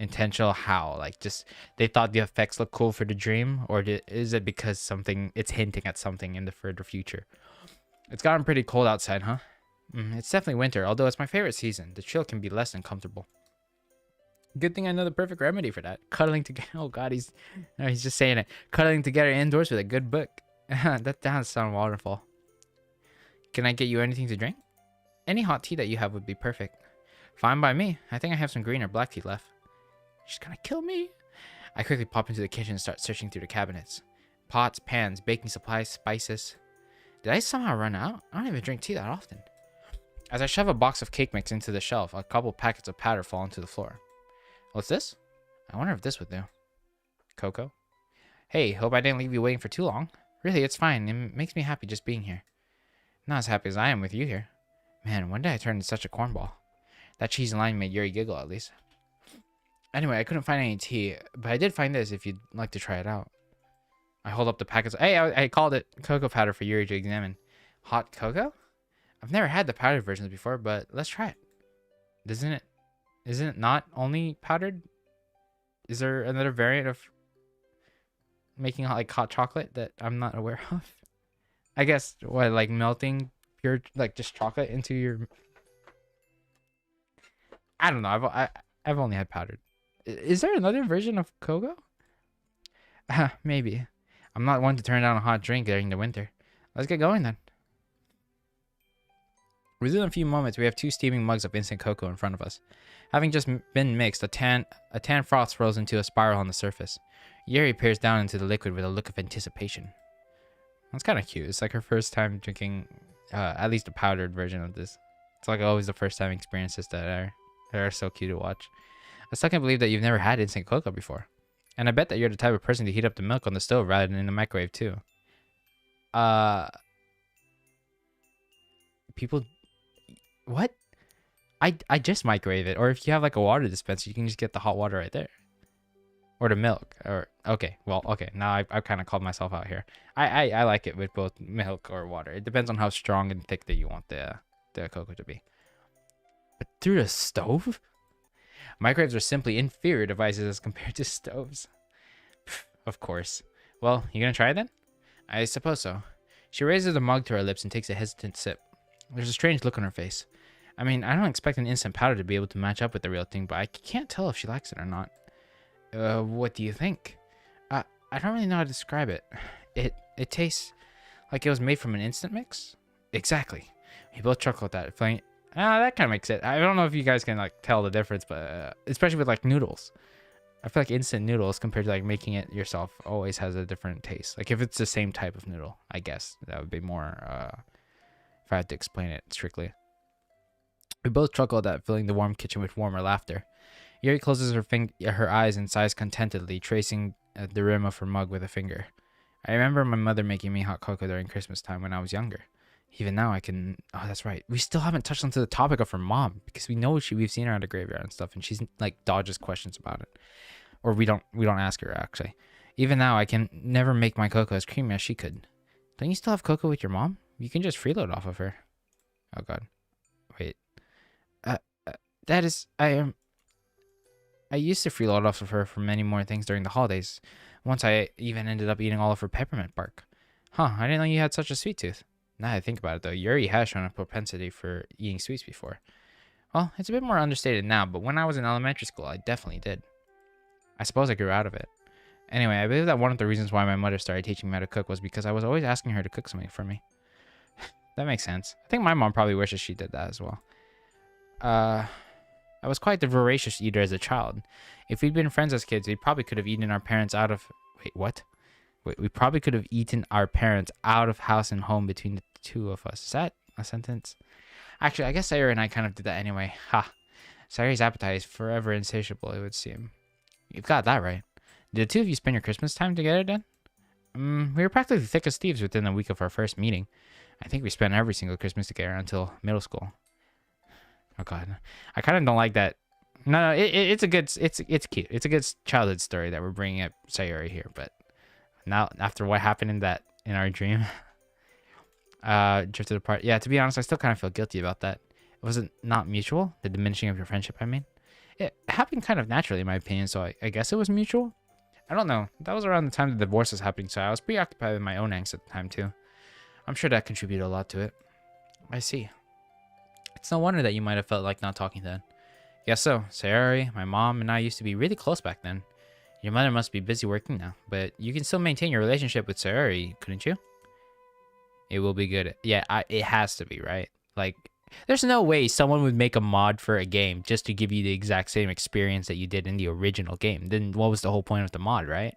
Intentional how? Like just they thought the effects looked cool for the dream, or is it because it's hinting at something in the further future? It's gotten pretty cold outside, huh? It's definitely winter, although it's my favorite season. The chill can be less than comfortable. Good thing I know the perfect remedy for that. Cuddling together. Oh God, he's just saying it. Cuddling together indoors with a good book. That does sound wonderful. Can I get you anything to drink? Any hot tea that you have would be perfect. Fine by me. I think I have some green or black tea left. She's gonna kill me. I quickly pop into the kitchen and start searching through the cabinets. Pots, pans, baking supplies, spices. Did I somehow run out? I don't even drink tea that often. As I shove a box of cake mix into the shelf, a couple packets of powder fall onto the floor. What's this? I wonder if this would do. Cocoa? Hey, hope I didn't leave you waiting for too long. Really, it's fine. It makes me happy just being here. Not as happy as I am with you here. Man, when did I turn into such a cornball? That cheesy line made Yuri giggle at least. Anyway, I couldn't find any tea, but I did find this if you'd like to try it out. I hold up the packets. Hey, I called it cocoa powder for Yuri to examine. Hot cocoa? I've never had the powdered versions before, but let's try it. Isn't it not only powdered? Is there another variant of making like hot chocolate that I'm not aware of? I guess what, like melting pure like just chocolate into your. I don't know. I've only had powdered. Is there another version of cocoa? Maybe. I'm not one to turn down a hot drink during the winter. Let's get going then. Within a few moments, we have 2 steaming mugs of instant cocoa in front of us. Having just been mixed, a tan froth swirls into a spiral on the surface. Yuri peers down into the liquid with a look of anticipation. That's kind of cute. It's like her first time drinking at least a powdered version of this. It's like always the first time experiences that are so cute to watch. I still can't believe that you've never had instant cocoa before. And I bet that you're the type of person to heat up the milk on the stove rather than in the microwave too. People, what? I just microwave it. Or if you have like a water dispenser, you can just get the hot water right there. Or the milk. Or okay, well, okay. Now I've kind of called myself out here. I like it with both milk or water. It depends on how strong and thick that you want the cocoa to be. But through the stove? Microwaves are simply inferior devices as compared to stoves. Of course. Well, you gonna try it then? I suppose so. She raises the mug to her lips and takes a hesitant sip. There's a strange look on her face. I mean, I don't expect an instant powder to be able to match up with the real thing, but I can't tell if she likes it or not. What do you think? I don't really know how to describe it. It tastes like it was made from an instant mix? Exactly. We both chuckle at that, feeling, that kind of makes it. I don't know if you guys can like tell the difference, but especially with like noodles. I feel like instant noodles compared to like making it yourself always has a different taste. Like if it's the same type of noodle, I guess that would be more, if I had to explain it strictly. We both chuckle at that, filling the warm kitchen with warmer laughter. Yuri closes her eyes and sighs contentedly, tracing the rim of her mug with a finger. I remember my mother making me hot cocoa during Christmas time when I was younger. Even now I can... Oh, that's right. We still haven't touched onto the topic of her mom, because we know we've seen her at the graveyard and stuff, and she's like dodges questions about it. Or we don't ask her, actually. Even now, I can never make my cocoa as creamy as she could. Don't you still have cocoa with your mom? You can just freeload off of her. Oh, God. Wait. That is... I used to freeload off of her for many more things during the holidays. Once I even ended up eating all of her peppermint bark. Huh, I didn't know you had such a sweet tooth. Now that I think about it, though, Yuri has shown a propensity for eating sweets before. Well, it's a bit more understated now, but when I was in elementary school, I definitely did. I suppose I grew out of it. Anyway, I believe that one of the reasons why my mother started teaching me how to cook was because I was always asking her to cook something for me. That makes sense. I think my mom probably wishes she did that as well. I was quite the voracious eater as a child. If we'd been friends as kids, we probably could have eaten our parents out of... Wait, what? We probably could have eaten our parents out of house and home between the two of us. Is that a sentence? Actually, I guess Sayuri and I kind of did that anyway. Ha. Sayuri's appetite is forever insatiable, it would seem. You've got that right. Did the two of you spend your Christmas time together then? We were practically thick as thieves within a week of our first meeting. I think we spent every single Christmas together until middle school. Oh God, I kind of don't like that. No, it's a good, it's cute. It's a good childhood story that we're bringing up Sayuri here. But now, after what happened in our dream, drifted apart. Yeah, to be honest, I still kind of feel guilty about that. Was it not mutual? The diminishing of your friendship, I mean, it happened kind of naturally, in my opinion. So I guess it was mutual. I don't know. That was around the time the divorce was happening, so I was preoccupied with my own angst at the time too. I'm sure that contributed a lot to it. I see. It's no wonder that you might have felt like not talking then. Guess so. Sayuri, my mom, and I used to be really close back then. Your mother must be busy working now, but you can still maintain your relationship with Sayuri, couldn't you? It will be good. Yeah, it has to be, right? Like, there's no way someone would make a mod for a game just to give you the exact same experience that you did in the original game. Then what was the whole point of the mod, right?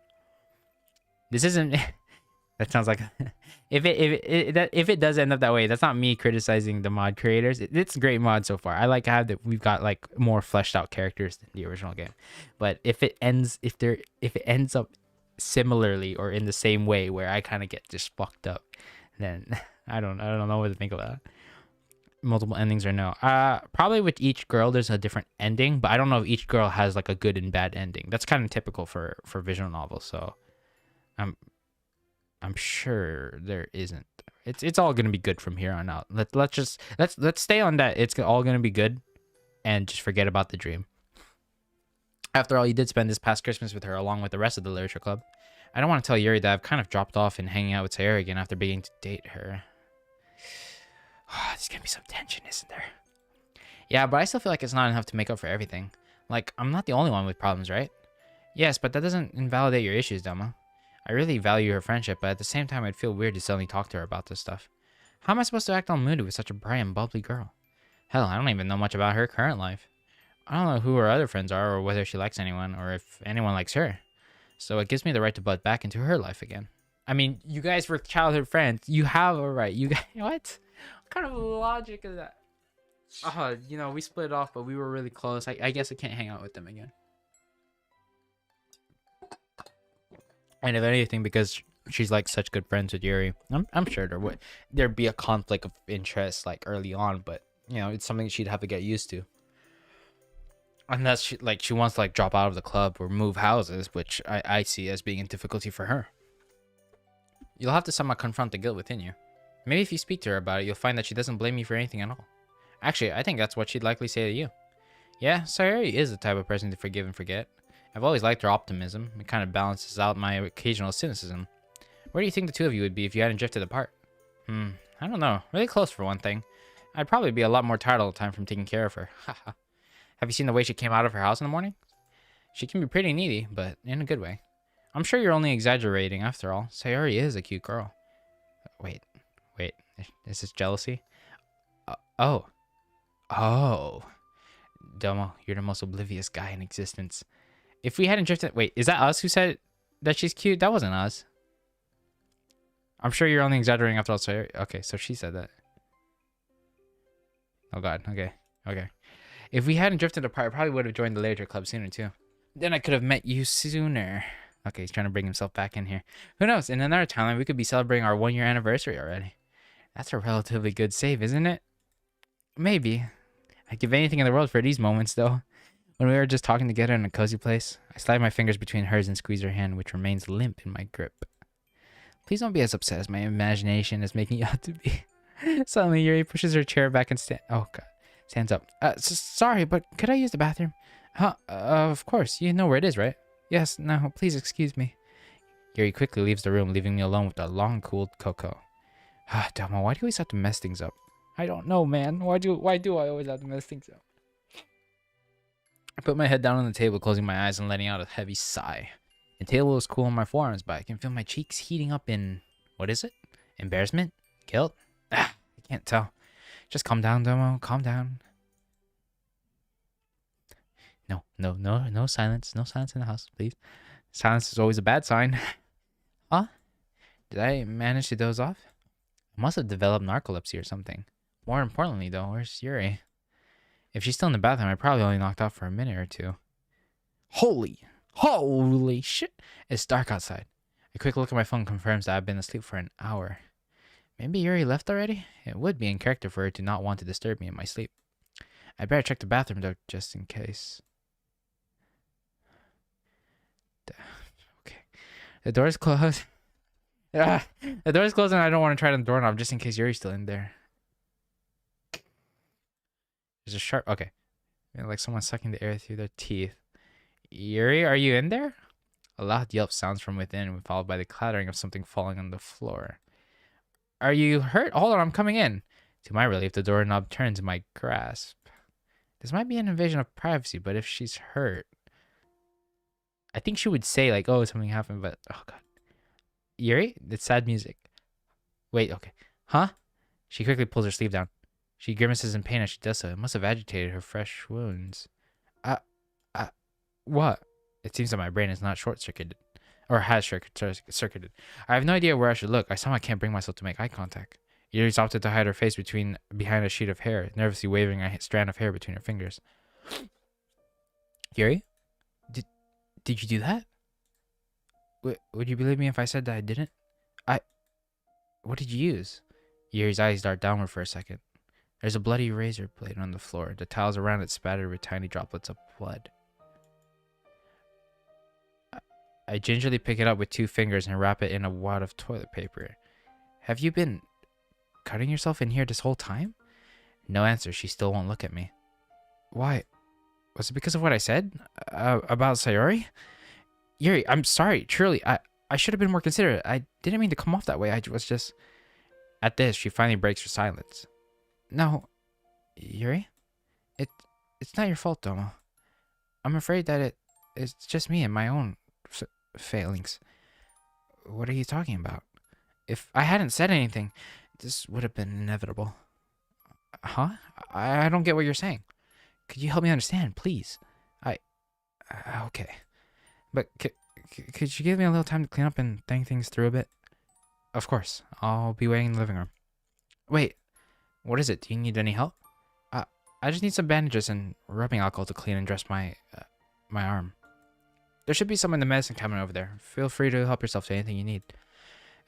This isn't... That sounds like if it does end up that way, that's not me criticizing the mod creators. It's a great mod so far. I like how that we've got like more fleshed out characters than the original game. But if it ends up similarly or in the same way where I kind of get just fucked up, then I don't know what to think of that. Multiple endings or no? Probably with each girl there's a different ending, but I don't know if each girl has like a good and bad ending. That's kind of typical for visual novels. So I'm sure there isn't. It's all gonna be good from here on out. Let's stay on that. It's all gonna be good, and just forget about the dream. After all, you did spend this past Christmas with her along with the rest of the literature club. I don't want to tell Yuri that I've kind of dropped off in hanging out with Sayuri again after beginning to date her. There's gonna be some tension, isn't there? Yeah, but I still feel like it's not enough to make up for everything. Like, I'm not the only one with problems, right? Yes, but that doesn't invalidate your issues, Demo. I really value her friendship, but at the same time, I'd feel weird to suddenly talk to her about this stuff. How am I supposed to act all moody with such a bright and bubbly girl? Hell, I don't even know much about her current life. I don't know who her other friends are or whether she likes anyone or if anyone likes her. So it gives me the right to butt back into her life again. I mean, you guys were childhood friends. You have a right. You guys, what? What kind of logic is that? We split off, but we were really close. I guess I can't hang out with them again. And if anything, because she's like such good friends with Yuri, I'm sure there'd be a conflict of interest like early on, but you know, it's something she'd have to get used to. Unless she wants to like drop out of the club or move houses, which I see as being a difficulty for her. You'll have to somehow confront the guilt within you. Maybe if you speak to her about it, you'll find that she doesn't blame you for anything at all. Actually, I think that's what she'd likely say to you. Yeah, Sayori is the type of person to forgive and forget. I've always liked her optimism. It kind of balances out my occasional cynicism. Where do you think the two of you would be if you hadn't drifted apart? I don't know. Really close for one thing. I'd probably be a lot more tired all the time from taking care of her. Haha. Have you seen the way she came out of her house in the morning? She can be pretty needy, but in a good way. I'm sure you're only exaggerating after all. Sayori is a cute girl. Wait. Is this jealousy? Oh. Domo, you're the most oblivious guy in existence. If we hadn't drifted... Wait, is that us who said that she's cute? That wasn't us. I'm sure you're only exaggerating after all. Sayori. Okay, so she said that. Oh god, okay. If we hadn't drifted apart, I probably would have joined the later club sooner too. Then I could have met you sooner. Okay, he's trying to bring himself back in here. Who knows? In another timeline, we could be celebrating our 1-year anniversary already. That's a relatively good save, isn't it? Maybe. I'd give anything in the world for these moments, though. When we were just talking together in a cozy place, I slide my fingers between hers and squeeze her hand, which remains limp in my grip. Please don't be as upset as my imagination is making you out to be. Suddenly, Yuri pushes her chair back and stands up. Sorry, but could I use the bathroom? Of course. You know where it is, right? Yes, no, please excuse me. Yuri quickly leaves the room, leaving me alone with the long-cooled cocoa. Domo, why do you always have to mess things up? I don't know, man. Why do I always have to mess things up? I put my head down on the table, closing my eyes and letting out a heavy sigh. The table is cool on my forearms, but I can feel my cheeks heating up in... What is it? Embarrassment? Guilt? I can't tell. Just calm down, Domo. Calm down. No silence. No silence in the house, please. Silence is always a bad sign. Huh? Did I manage to doze off? I must have developed narcolepsy or something. More importantly, though, where's Yuri? If she's still in the bathroom, I probably only knocked out for a minute or two. Holy shit. It's dark outside. A quick look at my phone confirms that I've been asleep for an hour. Maybe Yuri left already? It would be in character for her to not want to disturb me in my sleep. I better check the bathroom though, just in case. Okay. The door's closed. The door's closed and I don't want to try the doorknob just in case Yuri's still in there. There's a sharp... Okay. Like someone sucking the air through their teeth. Yuri, are you in there? A loud yelp sounds from within, followed by the clattering of something falling on the floor. Are you hurt? Hold on, I'm coming in. To my relief, the doorknob turns in my grasp. This might be an invasion of privacy, but if she's hurt... I think she would say, like, oh, something happened, but... Oh, God. Yuri? It's sad music. Wait, okay. Huh? She quickly pulls her sleeve down. She grimaces in pain as she does so. It must have agitated her fresh wounds. What? It seems that my brain is not short-circuited. Or has circuited. I have no idea where I should look. I somehow can't bring myself to make eye contact. Yuri's opted to hide her face behind a sheet of hair, nervously waving a strand of hair between her fingers. Yuri? Did you do that? Would you believe me if I said that I didn't? What did you use? Yuri's eyes dart downward for a second. There's a bloody razor blade on the floor. The tiles around it spattered with tiny droplets of blood. I gingerly pick it up with 2 fingers and wrap it in a wad of toilet paper. Have you been cutting yourself in here this whole time? No answer. She still won't look at me. Why? Was it because of what I said? About Sayori? Yuri, I'm sorry. Truly, I should have been more considerate. I didn't mean to come off that way. I was just... At this, she finally breaks her silence. No. Yuri? It's not your fault, Domo. I'm afraid that it's just me and my own failings. What are you talking about? If I hadn't said anything, this would have been inevitable. Huh? I don't get what you're saying. Could you help me understand, please? Okay. But could you give me a little time to clean up and think things through a bit? Of course. I'll be waiting in the living room. Wait. What is it? Do you need any help? I just need some bandages and rubbing alcohol to clean and dress my arm. There should be some in the medicine cabinet over there. Feel free to help yourself to anything you need.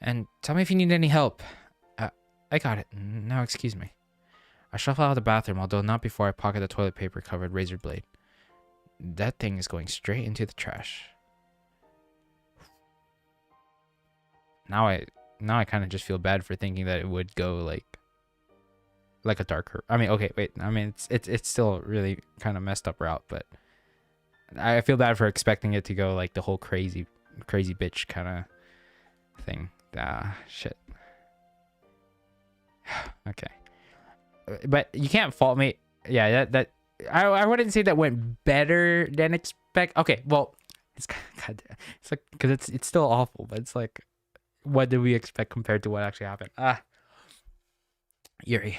And tell me if you need any help. I got it. Now excuse me. I shuffle out of the bathroom, although not before I pocket the toilet paper covered razor blade. That thing is going straight into the trash. Now I kind of just feel bad for thinking that it would go like a darker. I mean, okay, wait. I mean, it's still really kind of messed up route, but I feel bad for expecting it to go like the whole crazy bitch kind of thing. Shit. Okay. But you can't fault me. Yeah, that I wouldn't say that went better than expect. Okay, well, it's like because it's still awful, but it's like, what did we expect compared to what actually happened? Yuri,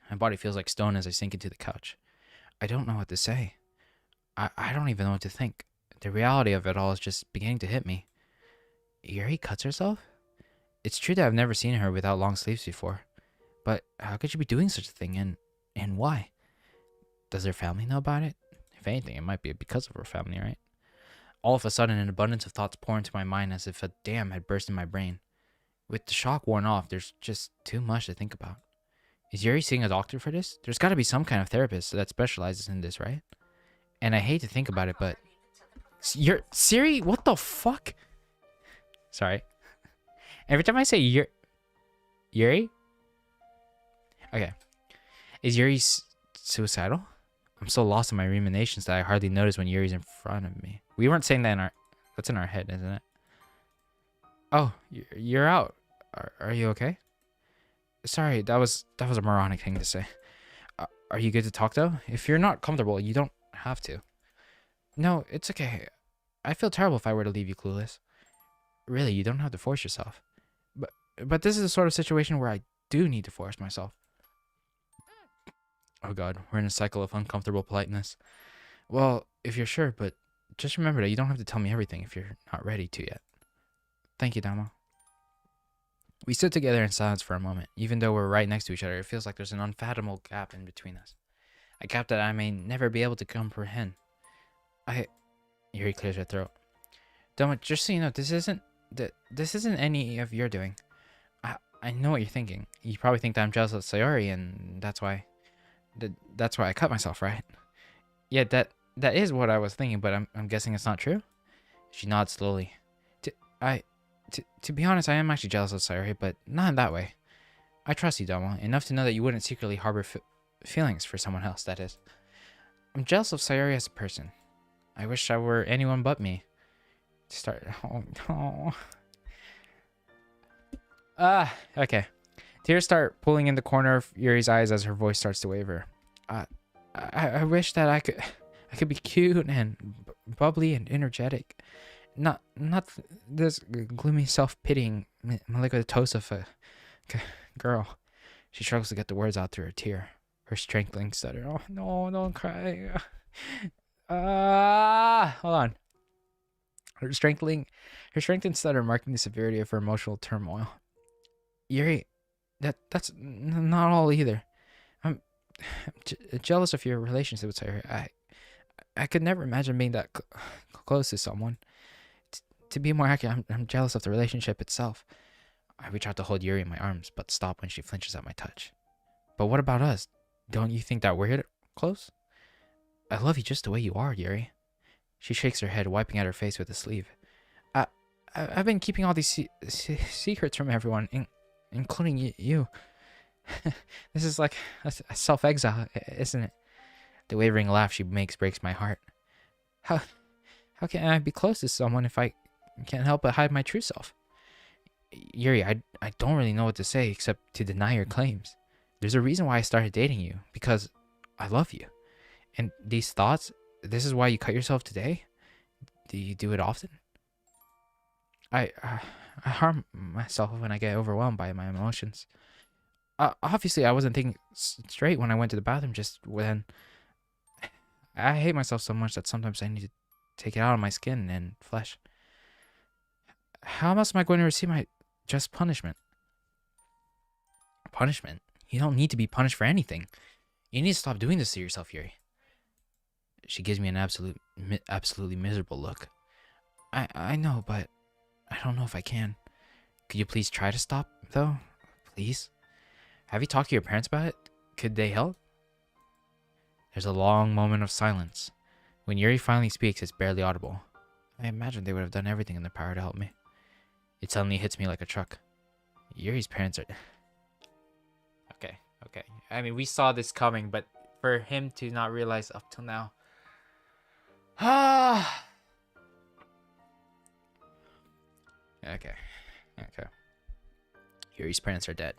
my body feels like stone as I sink into the couch. I don't know what to say. I don't even know what to think. The reality of it all is just beginning to hit me. Yuri cuts herself? It's true that I've never seen her without long sleeves before. But how could she be doing such a thing, and why? Does her family know about it? If anything, it might be because of her family, right? All of a sudden, an abundance of thoughts pour into my mind as if a dam had burst in my brain. With the shock worn off, there's just too much to think about. Is Yuri seeing a doctor for this? There's got to be some kind of therapist that specializes in this, right? And I hate to think about it, but... Siri? What the fuck? Sorry. Every time I say Yuri? Okay. Is Yuri suicidal? I'm so lost in my ruminations that I hardly notice when Yuri's in front of me. We weren't saying that in our... That's in our head, isn't it? Oh, you're out. Are you okay? Sorry, that was a moronic thing to say. Are you good to talk, though? If you're not comfortable, you don't have to. No, it's okay. I feel terrible if I were to leave you clueless. Really, you don't have to force yourself. But this is the sort of situation where I do need to force myself. Oh god, we're in a cycle of uncomfortable politeness. Well, if you're sure, but just remember that you don't have to tell me everything if you're not ready to yet. Thank you, Damo. We stood together in silence for a moment. Even though we're right next to each other, it feels like there's an unfathomable gap in between us. A gap that I may never be able to comprehend. Yuri clears her throat. Damo, just so you know, this isn't any of your doing. I know what you're thinking. You probably think that I'm jealous of Sayori, and that's why I cut myself, right? Yeah, that is what I was thinking, but I'm guessing it's not true? She nods slowly. To be honest, I am actually jealous of Sayori, but not in that way. I trust you, Domo, enough to know that you wouldn't secretly harbor feelings for someone else, that is. I'm jealous of Sayori as a person. I wish I were anyone but me. Okay. Tears start pooling in the corner of Yuri's eyes as her voice starts to waver. I wish that I could be cute and bubbly and energetic. Not this gloomy, self-pitying Malika girl. She struggles to get the words out through her tear. Her strengthening stutter. Oh no, don't cry. Hold on. Her strengthened stutter marking the severity of her emotional turmoil. Yuri, that's not all either. I'm jealous of your relationship with her. I could never imagine being that close to someone. To be more accurate, I'm jealous of the relationship itself. I reach out to hold Yuri in my arms, but stop when she flinches at my touch. But what about us? Don't you think that we're close? I love you just the way you are, Yuri. She shakes her head, wiping at her face with a sleeve. I've been keeping all these secrets from everyone, including you. This is like a self-exile, isn't it? The wavering laugh she makes breaks my heart. How can I be close to someone if I can't help but hide my true self? Yuri, I don't really know what to say except to deny your claims. There's a reason why I started dating you, because I love you. And these thoughts, this is why you cut yourself today? Do you do it often? I harm myself when I get overwhelmed by my emotions. Obviously, I wasn't thinking straight when I went to the bathroom just when. I hate myself so much that sometimes I need to take it out of my skin and flesh. How else am I going to receive my just punishment? Punishment? You don't need to be punished for anything. You need to stop doing this to yourself, Yuri. She gives me an absolutely miserable look. I know, but I don't know if I can. Could you please try to stop, though? Please? Have you talked to your parents about it? Could they help? There's a long moment of silence. When Yuri finally speaks, it's barely audible. I imagine they would have done everything in their power to help me. It suddenly hits me like a truck. Yuri's parents are... Okay. I mean, we saw this coming, but for him to not realize up till now... Okay. Yuri's parents are dead.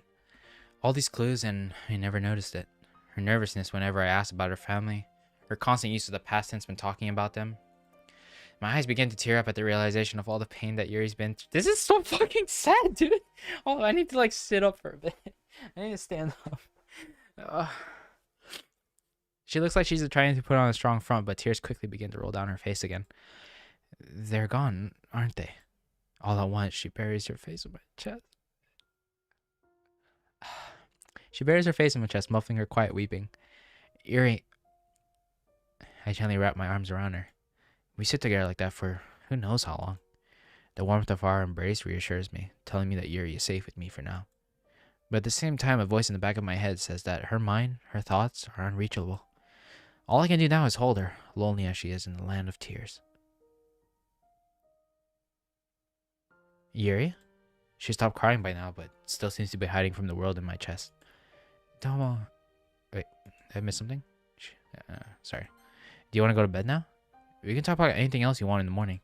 All these clues, and I never noticed it. Her nervousness whenever I asked about her family. Her constant use of the past tense when talking about them. My eyes began to tear up at the realization of all the pain that Yuri's been through. This is so fucking sad, dude. Oh, I need to like sit up for a bit. I need to stand up. She looks like she's trying to put on a strong front, but tears quickly begin to roll down her face again. They're gone, aren't they? All at once, she buries her face in my chest. She buries her face in my chest, muffling her quiet weeping. Yuri... I gently wrap my arms around her. We sit together like that for who knows how long. The warmth of our embrace reassures me, telling me that Yuri is safe with me for now. But at the same time, a voice in the back of my head says that her mind, her thoughts, are unreachable. All I can do now is hold her, lonely as she is in the land of tears. Yuri? She stopped crying by now, but still seems to be hiding from the world in my chest. Domo... Wait, did I miss something? Sorry. Do you want to go to bed now? We can talk about anything else you want in the morning.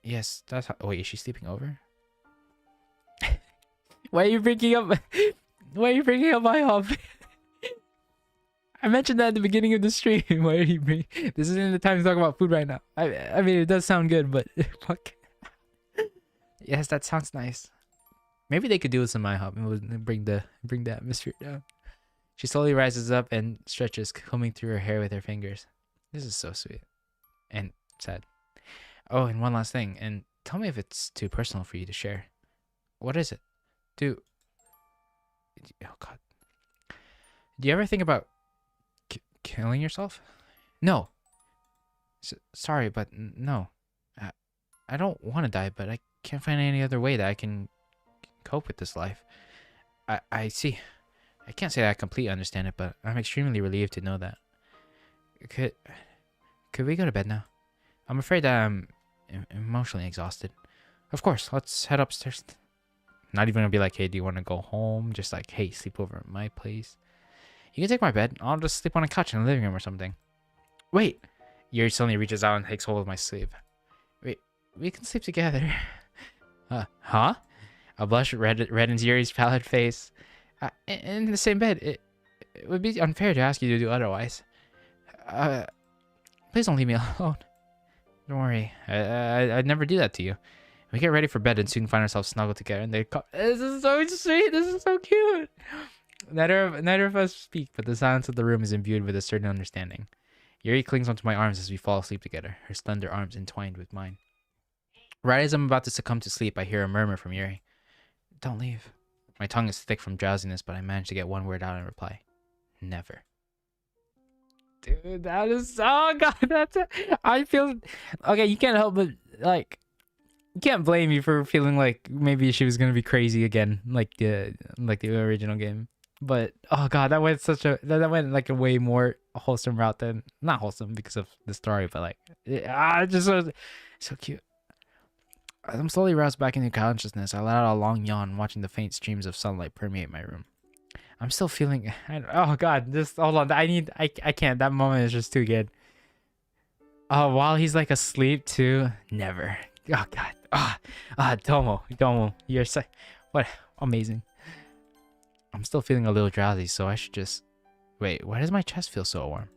Yes, that's how... Wait, is she sleeping over? Why are you bringing up... Why are you bringing up my hobby? I mentioned that at the beginning of the stream. Why are you bringing... This isn't the time to talk about food right now. I mean, it does sound good, but... Fuck. Yes, that sounds nice. Maybe they could do with some IHOP and bring the atmosphere down. She slowly rises up and stretches, combing through her hair with her fingers. This is so sweet. And sad. Oh, and one last thing. And tell me if it's too personal for you to share. What is it? Oh, God. Do you ever think about killing yourself? No. Sorry, but no. I don't want to die, but I can't find any other way that I can cope with this life. I see. I can't say that I completely understand it, but I'm extremely relieved to know that. Could we go to bed now? I'm afraid that I'm emotionally exhausted. Of course, let's head upstairs. Not even gonna be like, hey, do you want to go home? Just like, hey, sleep over at my place. You can take my bed. I'll just sleep on a couch in the living room or something. Wait. Yuri suddenly reaches out and takes hold of my sleeve. Wait, we can sleep together. Huh? A blush reddens Yuri's pallid face. In the same bed. It would be unfair to ask you to do otherwise. Please don't leave me alone. Don't worry. I'd never do that to you. We get ready for bed and soon find ourselves snuggled together. And this is so sweet. This is so cute. Neither of us speak, but the silence of the room is imbued with a certain understanding. Yuri clings onto my arms as we fall asleep together, her slender arms entwined with mine. Right as I'm about to succumb to sleep, I hear a murmur from Yuri. Don't leave. My tongue is thick from drowsiness, but I manage to get one word out in reply. Never. Dude, that is... Oh, God, that's... I feel... Okay, you can't help but, like... You can't blame me for feeling like maybe she was gonna be crazy again, like the original game. But, oh, God, that went that went, like, a way more wholesome route than... Not wholesome because of the story, but, like... just so cute. As I'm slowly roused back into consciousness, I let out a long yawn, watching the faint streams of sunlight permeate my room. I'm still feeling... Oh, God, just hold on. I can't. That moment is just too good. Oh, while he's, like, asleep, too. Never. Oh, God. Domo. You're so... What? Amazing. I'm still feeling a little drowsy, so I should just... Wait, why does my chest feel so warm?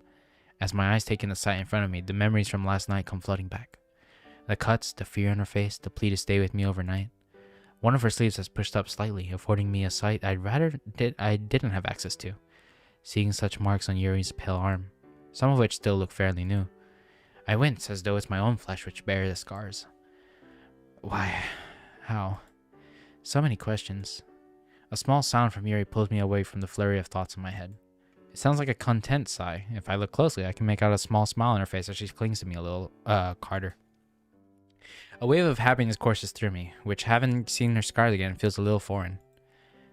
As my eyes take in the sight in front of me, the memories from last night come flooding back. The cuts, the fear on her face, the plea to stay with me overnight. One of her sleeves has pushed up slightly, affording me a sight I didn't have access to. Seeing such marks on Yuri's pale arm, some of which still look fairly new. I wince as though it's my own flesh which bears the scars. Why? How? So many questions. A small sound from Yuri pulls me away from the flurry of thoughts in my head. It sounds like a content sigh. If I look closely, I can make out a small smile on her face as she clings to me a little, harder. A wave of happiness courses through me, which having seen her scarred again feels a little foreign.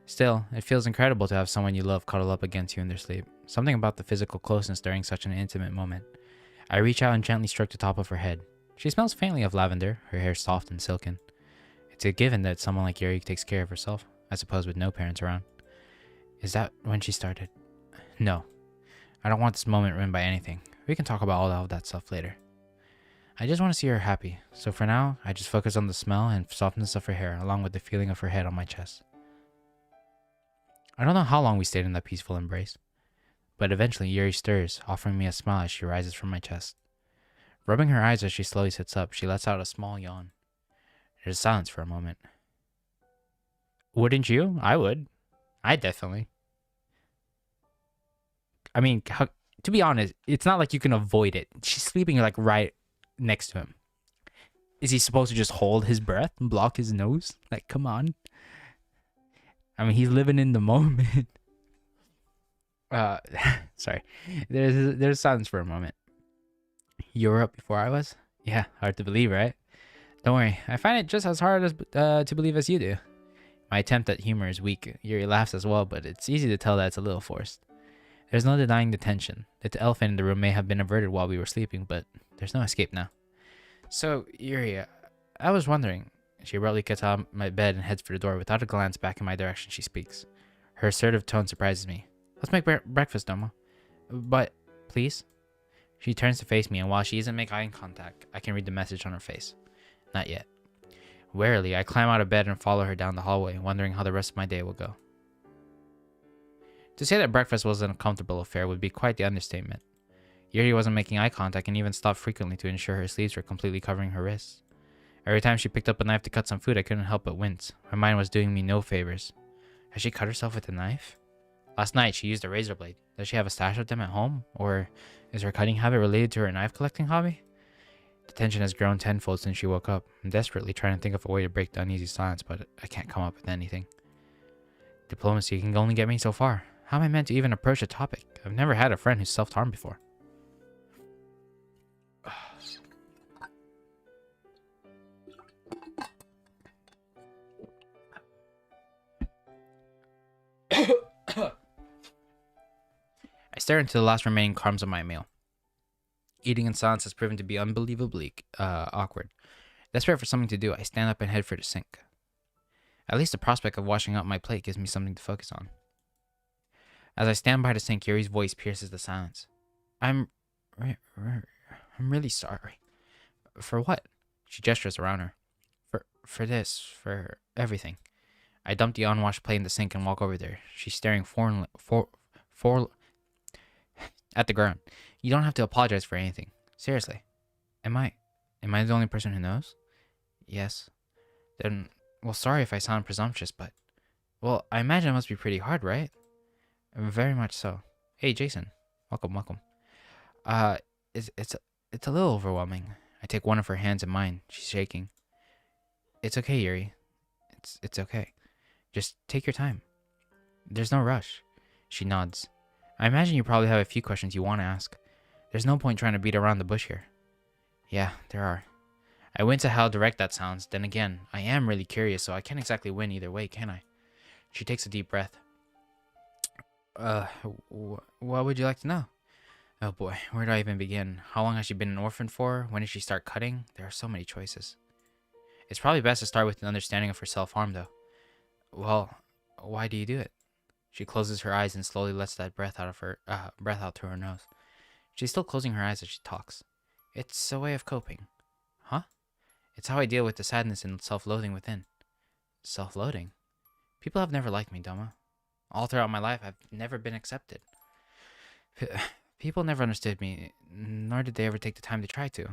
Still, it feels incredible to have someone you love cuddle up against you in their sleep. Something about the physical closeness during such an intimate moment. I reach out and gently stroke the top of her head. She smells faintly of lavender, her hair soft and silken. It's a given that someone like Yuri takes care of herself, I suppose with no parents around. Is that when she started? No. I don't want this moment ruined by anything. We can talk about all of that stuff later. I just want to see her happy, so for now, I just focus on the smell and softness of her hair, along with the feeling of her head on my chest. I don't know how long we stayed in that peaceful embrace, but eventually Yuri stirs, offering me a smile as she rises from my chest. Rubbing her eyes as she slowly sits up, she lets out a small yawn. There's silence for a moment. Wouldn't you? I would. I definitely. I mean, to be honest, it's not like you can avoid it. She's sleeping like right next to him. Is he supposed to just hold his breath and block his nose? Like, come on. I mean, he's living in the moment. Sorry. There's silence for a moment. You were up before I was? Yeah, hard to believe, right? Don't worry, I find it just as hard as to believe as you do. My attempt at humor is weak. Yuri laughs as well, but it's easy to tell that it's a little forced. There's no denying the tension. The elephant in the room may have been averted while we were sleeping, but there's no escape now. So, Yuri, I was wondering. She abruptly gets out of my bed and heads for the door. Without a glance back in my direction, she speaks. Her assertive tone surprises me. Let's make breakfast, Domo. But, please? She turns to face me, and while she doesn't make eye contact, I can read the message on her face. Not yet. Warily, I climb out of bed and follow her down the hallway, wondering how the rest of my day will go. To say that breakfast was an uncomfortable affair would be quite the understatement. Yuri wasn't making eye contact and even stopped frequently to ensure her sleeves were completely covering her wrists. Every time she picked up a knife to cut some food, I couldn't help but wince. My mind was doing me no favors. Has she cut herself with a knife? Last night, she used a razor blade. Does she have a stash of them at home? Or is her cutting habit related to her knife collecting hobby? The tension has grown tenfold since she woke up. I'm desperately trying to think of a way to break the uneasy silence, but I can't come up with anything. Diplomacy can only get me so far. How am I meant to even approach a topic? I've never had a friend who's self-harmed before. I stare into the last remaining crumbs of my meal. Eating in silence has proven to be unbelievably awkward. Desperate for something to do, I stand up and head for the sink. At least the prospect of washing up my plate gives me something to focus on. As I stand by the sink, Yuri's voice pierces the silence. I'm really sorry. For what? She gestures around her. For this, for everything. I dump the unwashed plate in the sink and walk over there. She's staring at the ground. You don't have to apologize for anything. Seriously. Am I the only person who knows? Yes. Then, well, sorry if I sound presumptuous, but... Well, I imagine it must be pretty hard, right? Very much so. Hey, Jason. Welcome. It's a little overwhelming. I take one of her hands in mine. She's shaking. It's okay, Yuri. It's okay. Just take your time. There's no rush. She nods. I imagine you probably have a few questions you want to ask. There's no point trying to beat around the bush here. Yeah, there are. I wince at how direct that sounds. Then again, I am really curious, so I can't exactly win either way, can I? She takes a deep breath. What would you like to know? Oh boy, where do I even begin? How long has she been an orphan for? When did she start cutting? There are so many choices. It's probably best to start with an understanding of her self-harm, though. Well, why do you do it? She closes her eyes and slowly lets that breath out through her nose. She's still closing her eyes as she talks. It's a way of coping. Huh? It's how I deal with the sadness and self-loathing within. Self-loathing? People have never liked me, Doma. All throughout my life, I've never been accepted. People never understood me, nor did they ever take the time to try to.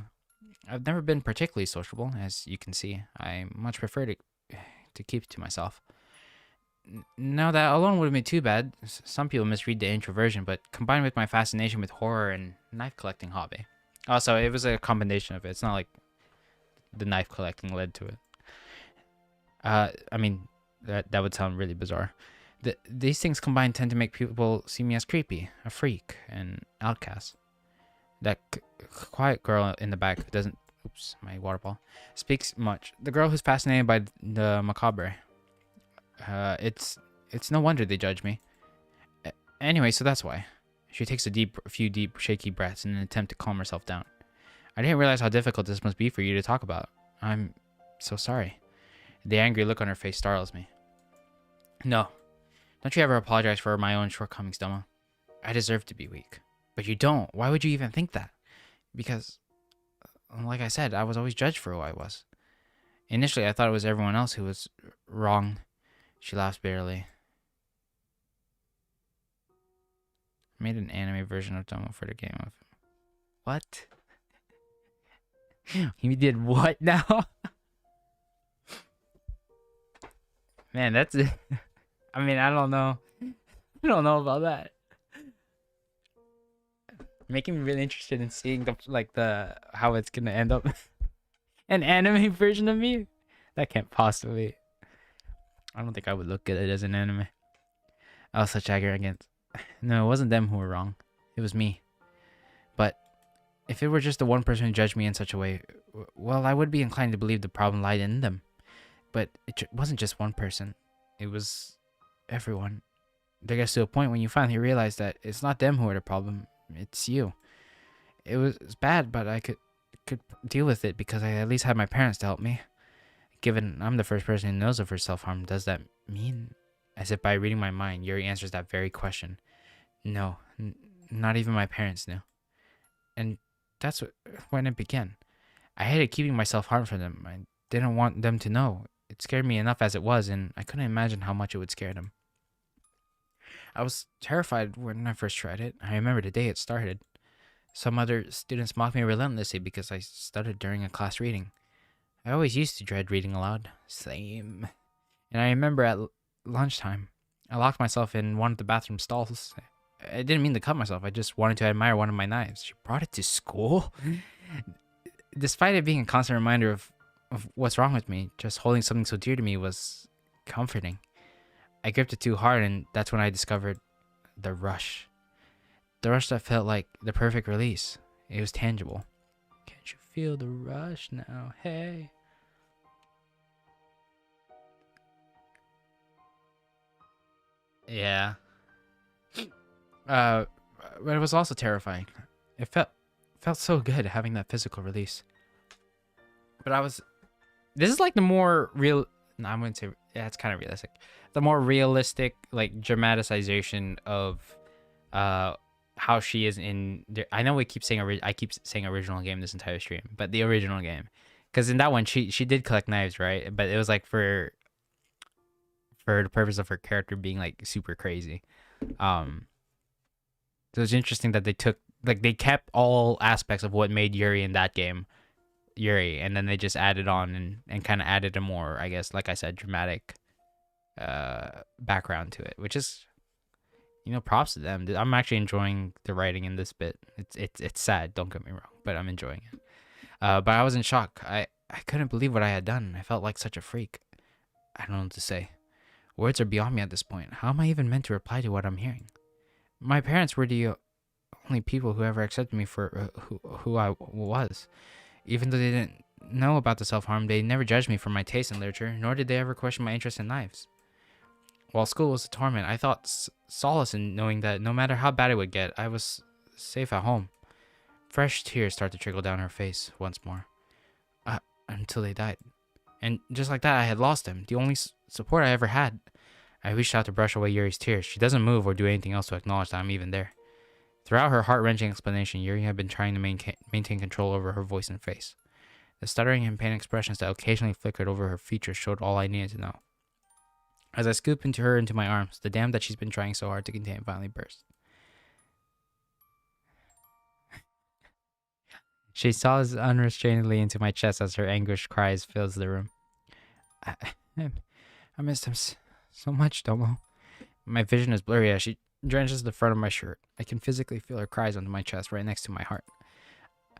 I've never been particularly sociable, as you can see. I much prefer to keep it to myself. Now, that alone wouldn't be too bad. Some people misread the introversion, but combined with my fascination with horror and knife collecting hobby. Also, it was a combination of it. It's not like the knife collecting led to it. I mean, that would sound really bizarre. These things combined tend to make people see me as creepy, a freak, an outcast. That quiet girl in the back oops, my water ball, speaks much. The girl who's fascinated by the macabre. It's no wonder they judge me. Anyway, so that's why. She takes a few deep, shaky breaths in an attempt to calm herself down. I didn't realize how difficult this must be for you to talk about. I'm so sorry. The angry look on her face startles me. No. Don't you ever apologize for my own shortcomings, Domo. I deserve to be weak. But you don't. Why would you even think that? Because, like I said, I was always judged for who I was. Initially, I thought it was everyone else who was wrong. She laughs bitterly. I made an anime version of Domo for the game of... What? You did what now? Man, that's it. I mean, I don't know. I don't know about that. Making me really interested in seeing how it's gonna end up. An anime version of me? That can't possibly. I don't think I would look at it as an anime. I was such arrogance. No, it wasn't them who were wrong. It was me. But if it were just the one person who judged me in such a way, well, I would be inclined to believe the problem lied in them. But it wasn't just one person. It was everyone. There gets to a point when you finally realize that it's not them who are the problem. It's you. It was bad, but I could deal with it because I at least had my parents to help me. Given I'm the first person who knows of her self-harm, does that mean? As if by reading my mind, Yuri answers that very question. No, not even my parents knew. And that's when it began. I hated keeping myself harm from them. I didn't want them to know. It scared me enough as it was, and I couldn't imagine how much it would scare them. I was terrified when I first tried it. I remember the day it started. Some other students mocked me relentlessly because I stuttered during a class reading. I always used to dread reading aloud. Same. And I remember at lunchtime, I locked myself in one of the bathroom stalls. I didn't mean to cut myself. I just wanted to admire one of my knives. She brought it to school? Despite it being a constant reminder of what's wrong with me, just holding something so dear to me was comforting. I gripped it too hard, and that's when I discovered the rush. The rush that felt like the perfect release. It was tangible. Can't you feel the rush now? Hey. Yeah. But it was also terrifying. It felt so good having that physical release. But this is like the more real, no, I wouldn't say, yeah, it's kind of realistic. The more realistic, like, dramatization of how she is in, I know I keep saying original game this entire stream, but the original game. Because in that one, she did collect knives, right? But it was like for the purpose of her character being like super crazy. So it's interesting that they kept all aspects of what made Yuri in that game Yuri, and then they just added on and kind of added a more, I guess, like I said, dramatic background to it, which is, props to them. I'm actually enjoying the writing in this bit. It's sad, don't get me wrong, but I'm enjoying it. But I was in shock. I couldn't believe what I had done. I felt like such a freak. I don't know what to say. Words are beyond me at this point. How am I even meant to reply to what I'm hearing? My parents were the only people who ever accepted me for who I was. Even though they didn't know about the self-harm, they never judged me for my taste in literature, nor did they ever question my interest in knives. While school was a torment, I thought solace in knowing that no matter how bad it would get, I was safe at home. Fresh tears start to trickle down her face once more. Until they died. And just like that, I had lost him, the only support I ever had. I reached out to brush away Yuri's tears. She doesn't move or do anything else to acknowledge that I'm even there. Throughout her heart-wrenching explanation, Yuri had been trying to maintain control over her voice and face. The stuttering and pain expressions that occasionally flickered over her features showed all I needed to know. As I scooped her into my arms, the dam that she's been trying so hard to contain finally burst. She sobs unrestrainedly into my chest as her anguished cries fills the room. I missed him so much, Domo. My vision is blurry as she drenches the front of my shirt. I can physically feel her cries onto my chest right next to my heart.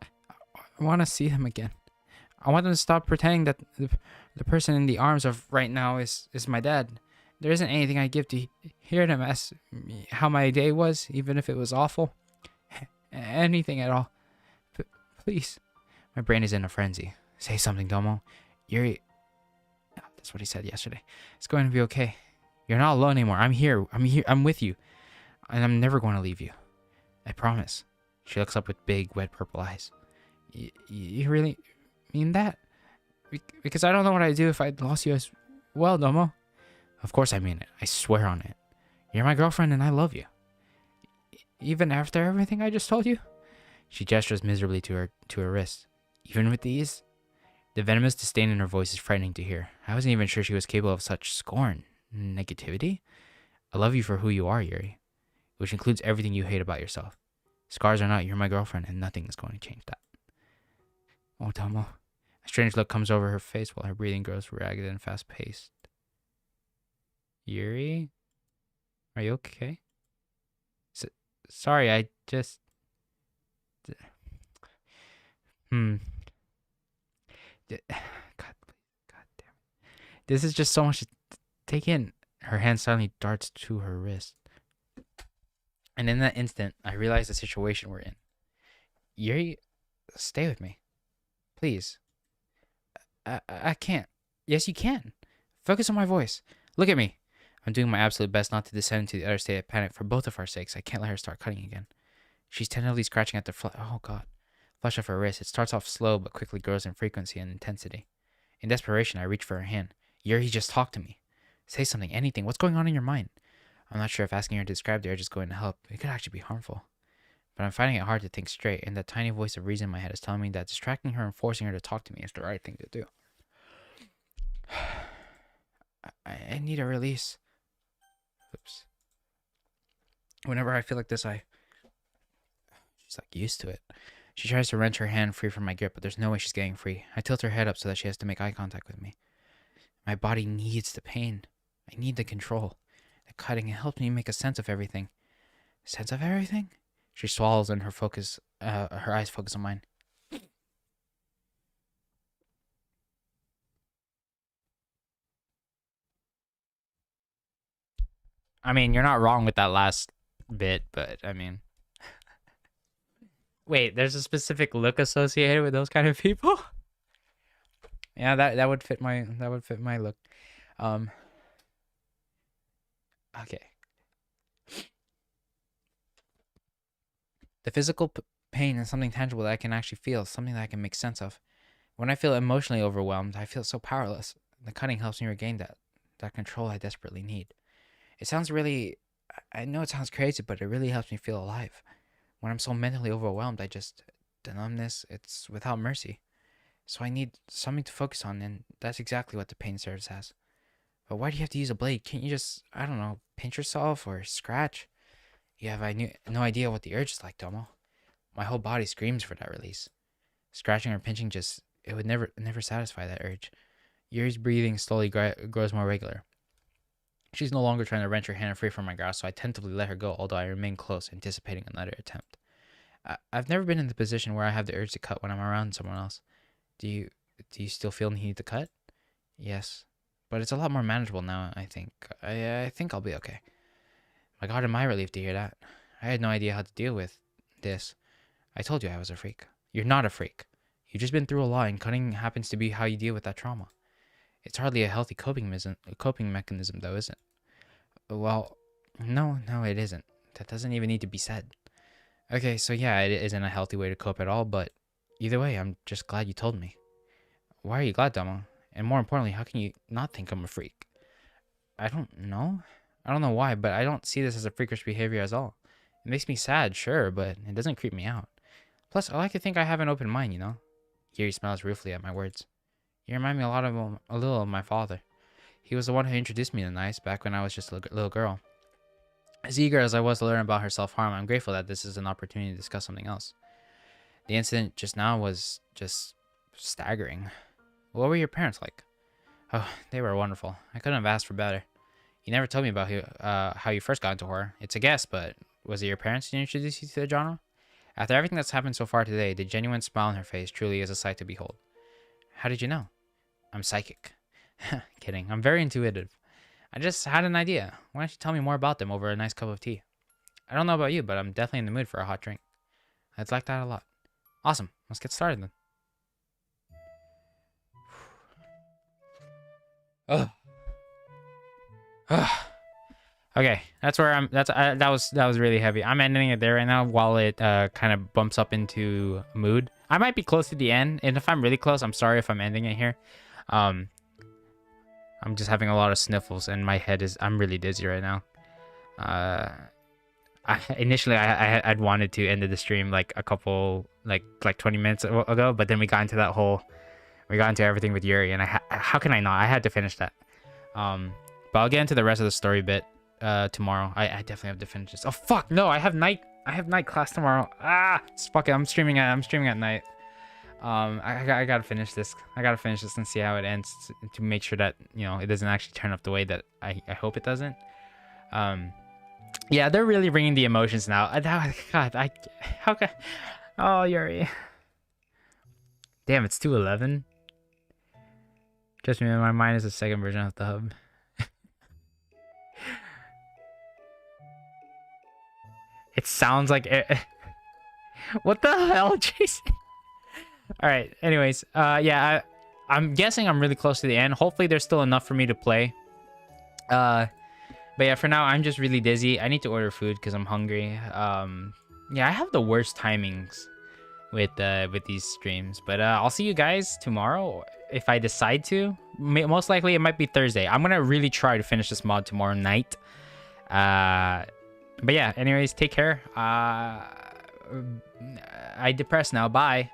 I want to see him again. I want them to stop pretending that the person in the arms of right now is my dad. There isn't anything I'd give to hear them ask me how my day was, even if it was awful. Anything at all. Please. My brain is in a frenzy. Say something, Domo. Yuri... Oh, that's what he said yesterday. It's going to be okay. You're not alone anymore. I'm here. I'm with you. And I'm never going to leave you. I promise. She looks up with big, wet purple eyes. You really mean that? Because I don't know what I'd do if I'd lost you as well, Domo. Of course I mean it. I swear on it. You're my girlfriend and I love you. Even after everything I just told you? She gestures miserably to her wrist. Even with these? The venomous disdain in her voice is frightening to hear. I wasn't even sure she was capable of such scorn. Negativity? I love you for who you are, Yuri. Which includes everything you hate about yourself. Scars or not, you're my girlfriend and nothing is going to change that. Oh, Domo. A strange look comes over her face while her breathing grows ragged and fast-paced. Yuri? Are you okay? Sorry, I just... God, please. God damn it. This is just so much to take in. Her hand suddenly darts to her wrist. And in that instant, I realize the situation we're in. Yuri, stay with me. Please. I can't. Yes, you can. Focus on my voice. Look at me. I'm doing my absolute best not to descend into the utter state of panic for both of our sakes. I can't let her start cutting again. She's tentatively scratching at the flesh of her wrist. It starts off slow, but quickly grows in frequency and intensity. In desperation, I reach for her hand. Yuri, just talk to me. Say something, anything. What's going on in your mind? I'm not sure if asking her to describe the urge is going to help. It could actually be harmful. But I'm finding it hard to think straight, and that tiny voice of reason in my head is telling me that distracting her and forcing her to talk to me is the right thing to do. I need a release. Oops. Whenever I feel like this, she's like used to it. She tries to wrench her hand free from my grip, but there's no way she's getting free. I tilt her head up so that she has to make eye contact with me. My body needs the pain. I need the control. The cutting, it helps me make a sense of everything. Sense of everything? She swallows and her eyes focus on mine. I mean, you're not wrong with that last bit, but I mean... Wait, there's a specific look associated with those kind of people? Yeah, that would fit my look. Okay. The physical pain is something tangible that I can actually feel, something that I can make sense of. When I feel emotionally overwhelmed, I feel so powerless. The cutting helps me regain that control I desperately need. It sounds really... I know it sounds crazy, but it really helps me feel alive. When I'm so mentally overwhelmed, the numbness, it's without mercy. So I need something to focus on, and that's exactly what the pain serves as. But why do you have to use a blade? Can't you just, I don't know, pinch yourself or scratch? You have no idea what the urge is like, Domo. My whole body screams for that release. Scratching or pinching it would never satisfy that urge. Yuri's breathing slowly grows more regular. She's no longer trying to wrench her hand free from my grasp, so I tentatively let her go, although I remain close, anticipating another attempt. I've never been in the position where I have the urge to cut when I'm around someone else. Do you still feel the need to cut? Yes. But it's a lot more manageable now, I think. I think I'll be okay. My God, am I relieved to hear that. I had no idea how to deal with this. I told you I was a freak. You're not a freak. You've just been through a lot, and cutting happens to be how you deal with that trauma. It's hardly a healthy coping mechanism, though, is it? Well, no, it isn't. That doesn't even need to be said. Okay, so yeah, it isn't a healthy way to cope at all, but either way, I'm just glad you told me. Why are you glad, Domo? And more importantly, how can you not think I'm a freak? I don't know. I don't know why, but I don't see this as a freakish behavior at all. It makes me sad, sure, but it doesn't creep me out. Plus, I like to think I have an open mind, you know? Yuri smiles ruefully at my words. You remind me a little of my father. He was the one who introduced me to knives back when I was just a little girl. As eager as I was to learn about her self-harm, I'm grateful that this is an opportunity to discuss something else. The incident just now was just staggering. What were your parents like? Oh, they were wonderful. I couldn't have asked for better. You never told me about how you first got into horror. It's a guess, but was it your parents who introduced you to the genre? After everything that's happened so far today, the genuine smile on her face truly is a sight to behold. How did you know? I'm psychic. Kidding. I'm very intuitive. I just had an idea. Why don't you tell me more about them over a nice cup of tea? I don't know about you, but I'm definitely in the mood for a hot drink. I'd like that a lot. Awesome. Let's get started then. Ugh. Okay, that's where I'm. That was really heavy. I'm ending it there right now while it kind of bumps up into mood. I might be close to the end, and if I'm really close, I'm sorry if I'm ending it here. I'm just having a lot of sniffles, and my head is. I'm really dizzy right now. Initially I'd wanted to end the stream like a couple like 20 minutes ago, but then we got into everything with Yuri, and how can I not? I had to finish that. But I'll get into the rest of the story bit tomorrow. I definitely have to finish this. Oh fuck no! I have night class tomorrow. Fuck it. I'm streaming at night. I gotta finish this. I gotta finish this and see how it ends to make sure that it doesn't actually turn up the way that I hope it doesn't. Yeah, they're really bringing the emotions now. God, how can? Oh, Yuri. Damn, it's 2:11. Trust me, my mind is the second version of the hub. It sounds like it. What the hell, Jason? All right. Anyways, yeah, I'm guessing I'm really close to the end. Hopefully, there's still enough for me to play. But yeah, for now, I'm just really dizzy. I need to order food because I'm hungry. Yeah, I have the worst timings with these streams. But I'll see you guys tomorrow if I decide to. Most likely, it might be Thursday. I'm gonna really try to finish this mod tomorrow night. But yeah, anyways, take care. I depressed now. Bye.